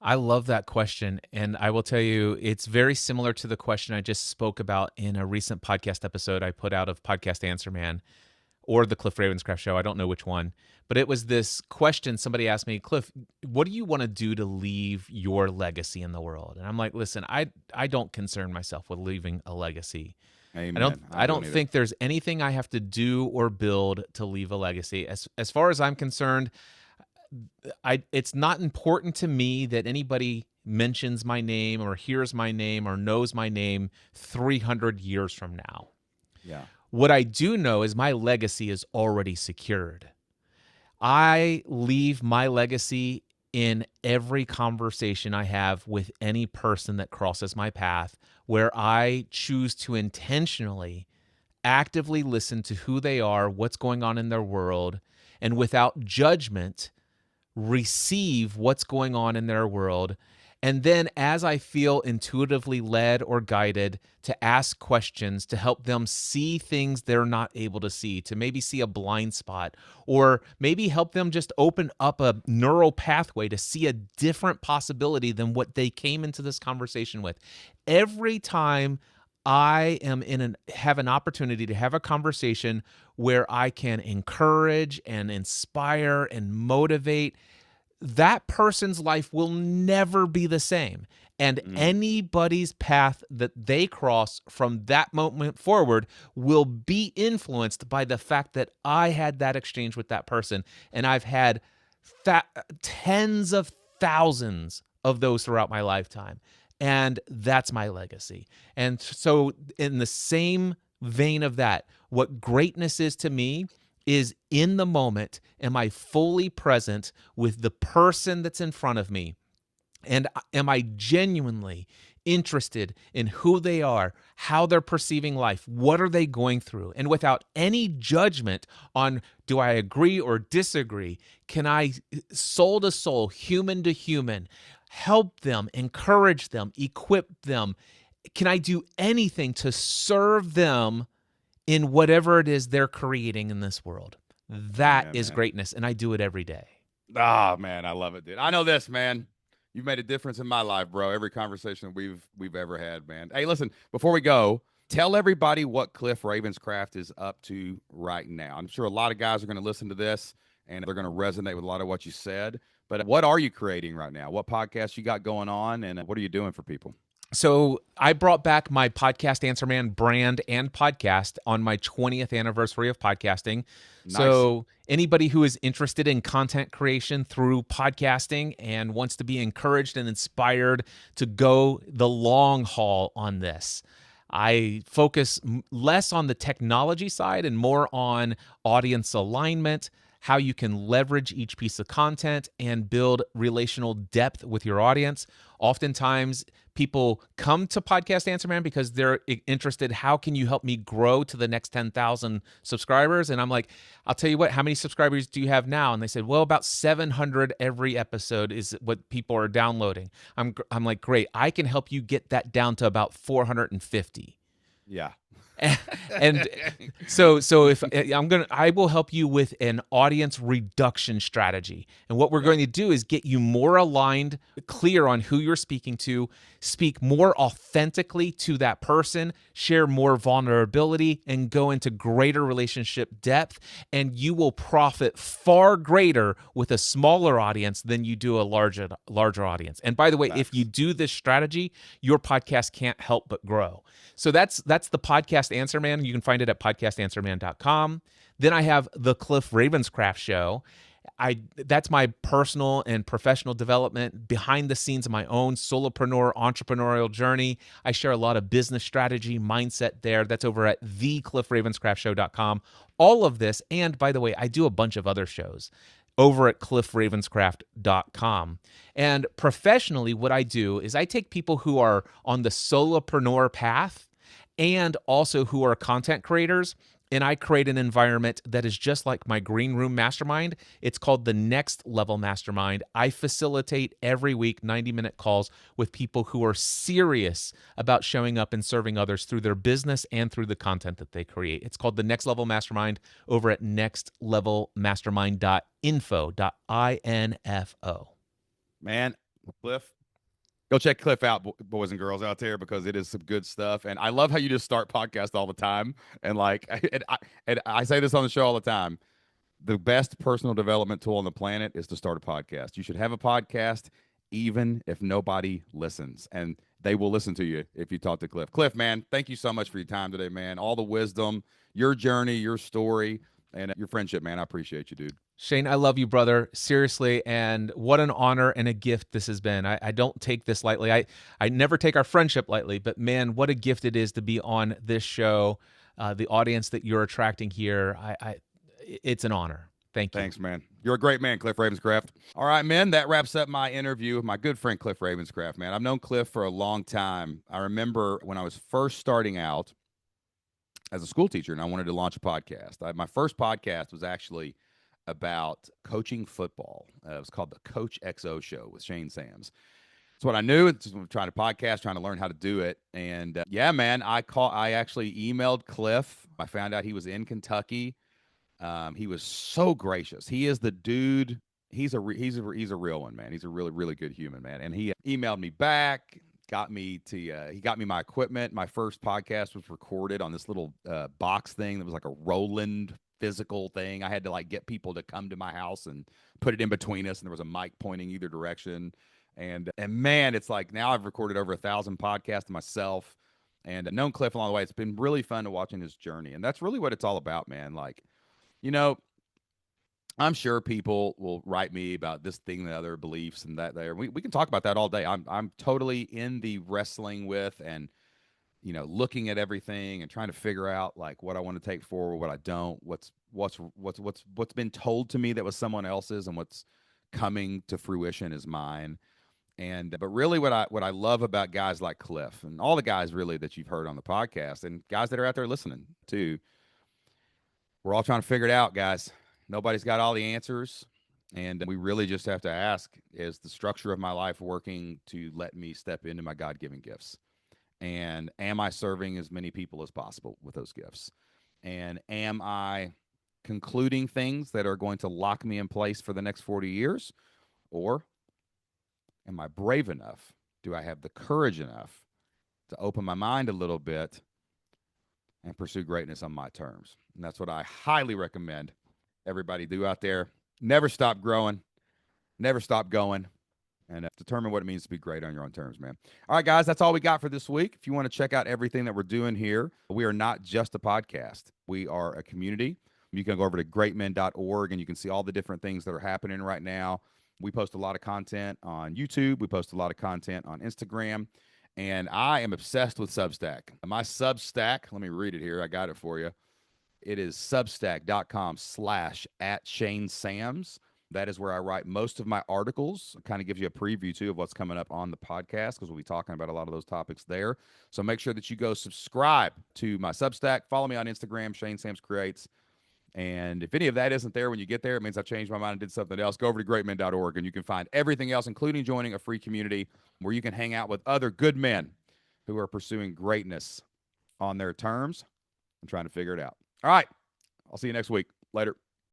Speaker 2: I love that question. And I will tell you, it's very similar to the question I just spoke about in a recent podcast episode I put out of Podcast Answer Man or the Cliff Ravenscraft show. I don't know which one. But it was this question somebody asked me, Cliff, what do you want to do to leave your legacy in the world? And I'm like, listen, I don't concern myself with leaving a legacy.
Speaker 1: Amen.
Speaker 2: I don't think there's anything I have to do or build to leave a legacy. As far as I'm concerned, it's not important to me that anybody mentions my name or hears my name or knows my name 300 years from now.
Speaker 1: Yeah.
Speaker 2: What I do know is my legacy is already secured. I leave my legacy in every conversation I have with any person that crosses my path, where I choose to intentionally, actively listen to who they are, what's going on in their world, and without judgment, receive what's going on in their world. And then as I feel intuitively led or guided to ask questions to help them see things they're not able to see, to maybe see a blind spot, or maybe help them just open up a neural pathway to see a different possibility than what they came into this conversation with. Every time I am have an opportunity to have a conversation where I can encourage and inspire and motivate, that person's life will never be the same. And anybody's path that they cross from that moment forward will be influenced by the fact that I had that exchange with that person. And I've had tens of thousands of those throughout my lifetime. And that's my legacy. And so in the same vein of that, what greatness is to me is in the moment, am I fully present with the person that's in front of me? And am I genuinely interested in who they are, how they're perceiving life, what are they going through? And without any judgment on do I agree or disagree, can I, soul to soul, human to human, help them, encourage them, equip them? Can I do anything to serve them in whatever it is they're creating in this world? That is greatness, and I do it every day.
Speaker 1: Ah, man, I love it, dude. I know this, man. You've made a difference in my life, bro. Every conversation we've ever had, man. Hey, listen, before we go, tell everybody what Cliff Ravenscraft is up to right now. I'm sure a lot of guys are going to listen to this and they're going to resonate with a lot of what you said. But what are you creating right now? What podcast you got going on, and what are you doing for people?
Speaker 2: So I brought back my Podcast Answer Man brand and podcast on my 20th anniversary of podcasting. Nice. So anybody who is interested in content creation through podcasting and wants to be encouraged and inspired to go the long haul on this, I focus less on the technology side and more on audience alignment, how you can leverage each piece of content and build relational depth with your audience. Oftentimes, people come to Podcast Answer Man because they're interested. How can you help me grow to the next 10,000 subscribers? And I'm like, I'll tell you what, how many subscribers do you have now? And they said, well, about 700 every episode is what people are downloading. I'm like, great. I can help you get that down to about 450.
Speaker 1: Yeah.
Speaker 2: And so if I will help you with an audience reduction strategy. And what we're going to do is get you more aligned, clear on who you're speaking to, speak more authentically to that person, share more vulnerability, and go into greater relationship depth. And you will profit far greater with a smaller audience than you do a larger audience. And by the way, if you do this strategy, your podcast can't help but grow. So that's the Podcast Answer Man. You can find it at podcastanswerman.com. Then I have the Cliff Ravenscraft Show. That's my personal and professional development behind the scenes of my own solopreneur entrepreneurial journey. I share a lot of business strategy, mindset there. That's over at thecliffravenscraftshow.com. All of this, and by the way, I do a bunch of other shows over at cliffravenscraft.com. And professionally, what I do is I take people who are on the solopreneur path and also who are content creators, and I create an environment that is just like my green room mastermind. It's called the Next Level Mastermind. I facilitate every week 90-minute calls with people who are serious about showing up and serving others through their business and through the content that they create. It's called the Next Level Mastermind over at nextlevelmastermind.info.
Speaker 1: Man, Cliff, go check Cliff out, boys and girls out there, because it is some good stuff. And I love how you just start podcasts all the time. And like, and I say this on the show all the time. The best personal development tool on the planet is to start a podcast. You should have a podcast, even if nobody listens, and they will listen to you if you talk to Cliff. Cliff, man, thank you so much for your time today, man. All the wisdom, your journey, your story, and your friendship, man. I appreciate you, dude.
Speaker 2: Shane, I love you, brother. Seriously, and what an honor and a gift this has been. I don't take this lightly. I never take our friendship lightly, but man, what a gift it is to be on this show. The audience that you're attracting here, it's an honor. Thank you.
Speaker 1: Thanks, man. You're a great man, Cliff Ravenscraft. All right, man, that wraps up my interview with my good friend, Cliff Ravenscraft, man. I've known Cliff for a long time. I remember when I was first starting out as a school teacher and I wanted to launch a podcast. My first podcast was actually about coaching football. It was called the Coach XO Show with Shane Sams. That's what I knew. It's trying to podcast, trying to learn how to do it. And yeah, man, I actually emailed Cliff. I found out he was in Kentucky. He was so gracious. He is the dude. He's a real one, man. He's a really, really good human, man. And he emailed me back, he got me my equipment. My first podcast was recorded on this little box thing that was like a Roland physical thing. I had to like get people to come to my house and put it in between us, and there was a mic pointing either direction. And man, it's like now I've recorded over 1,000 podcasts myself, and known Cliff along the way. It's been really fun to watching his journey, and that's really what it's all about, man. Like, you know, I'm sure people will write me about this thing, the other beliefs, and that there. We can talk about that all day. I'm totally in the wrestling with and looking at everything and trying to figure out like what I want to take forward, what I don't, what's been told to me that was someone else's, and what's coming to fruition is mine. And but really what I love about guys like Cliff and all the guys really that you've heard on the podcast and guys that are out there listening too, we're all trying to figure it out, guys. Nobody's got all the answers. And we really just have to ask, is the structure of my life working to let me step into my God-given gifts? And am I serving as many people as possible with those gifts? And am I concluding things that are going to lock me in place for the next 40 years? Or am I brave enough? Do I have the courage enough to open my mind a little bit and pursue greatness on my terms? And that's what I highly recommend everybody do out there. Never stop growing, never stop going, and determine what it means to be great on your own terms, man. All right, guys, that's all we got for this week. If you want to check out everything that we're doing here, we are not just a podcast. We are a community. You can go over to greatmen.org, and you can see all the different things that are happening right now. We post a lot of content on YouTube. We post a lot of content on Instagram. And I am obsessed with Substack. My Substack, let me read it here. I got it for you. it is substack.com/@ShaneSams. That is where I write most of my articles. It kind of gives you a preview too of what's coming up on the podcast because we'll be talking about a lot of those topics there. So make sure that you go subscribe to my Substack. Follow me on Instagram, Shane Sams Creates. And if any of that isn't there when you get there, it means I've changed my mind and did something else. Go over to greatmen.org and you can find everything else, including joining a free community where you can hang out with other good men who are pursuing greatness on their terms and trying to figure it out. All right. I'll see you next week. Later.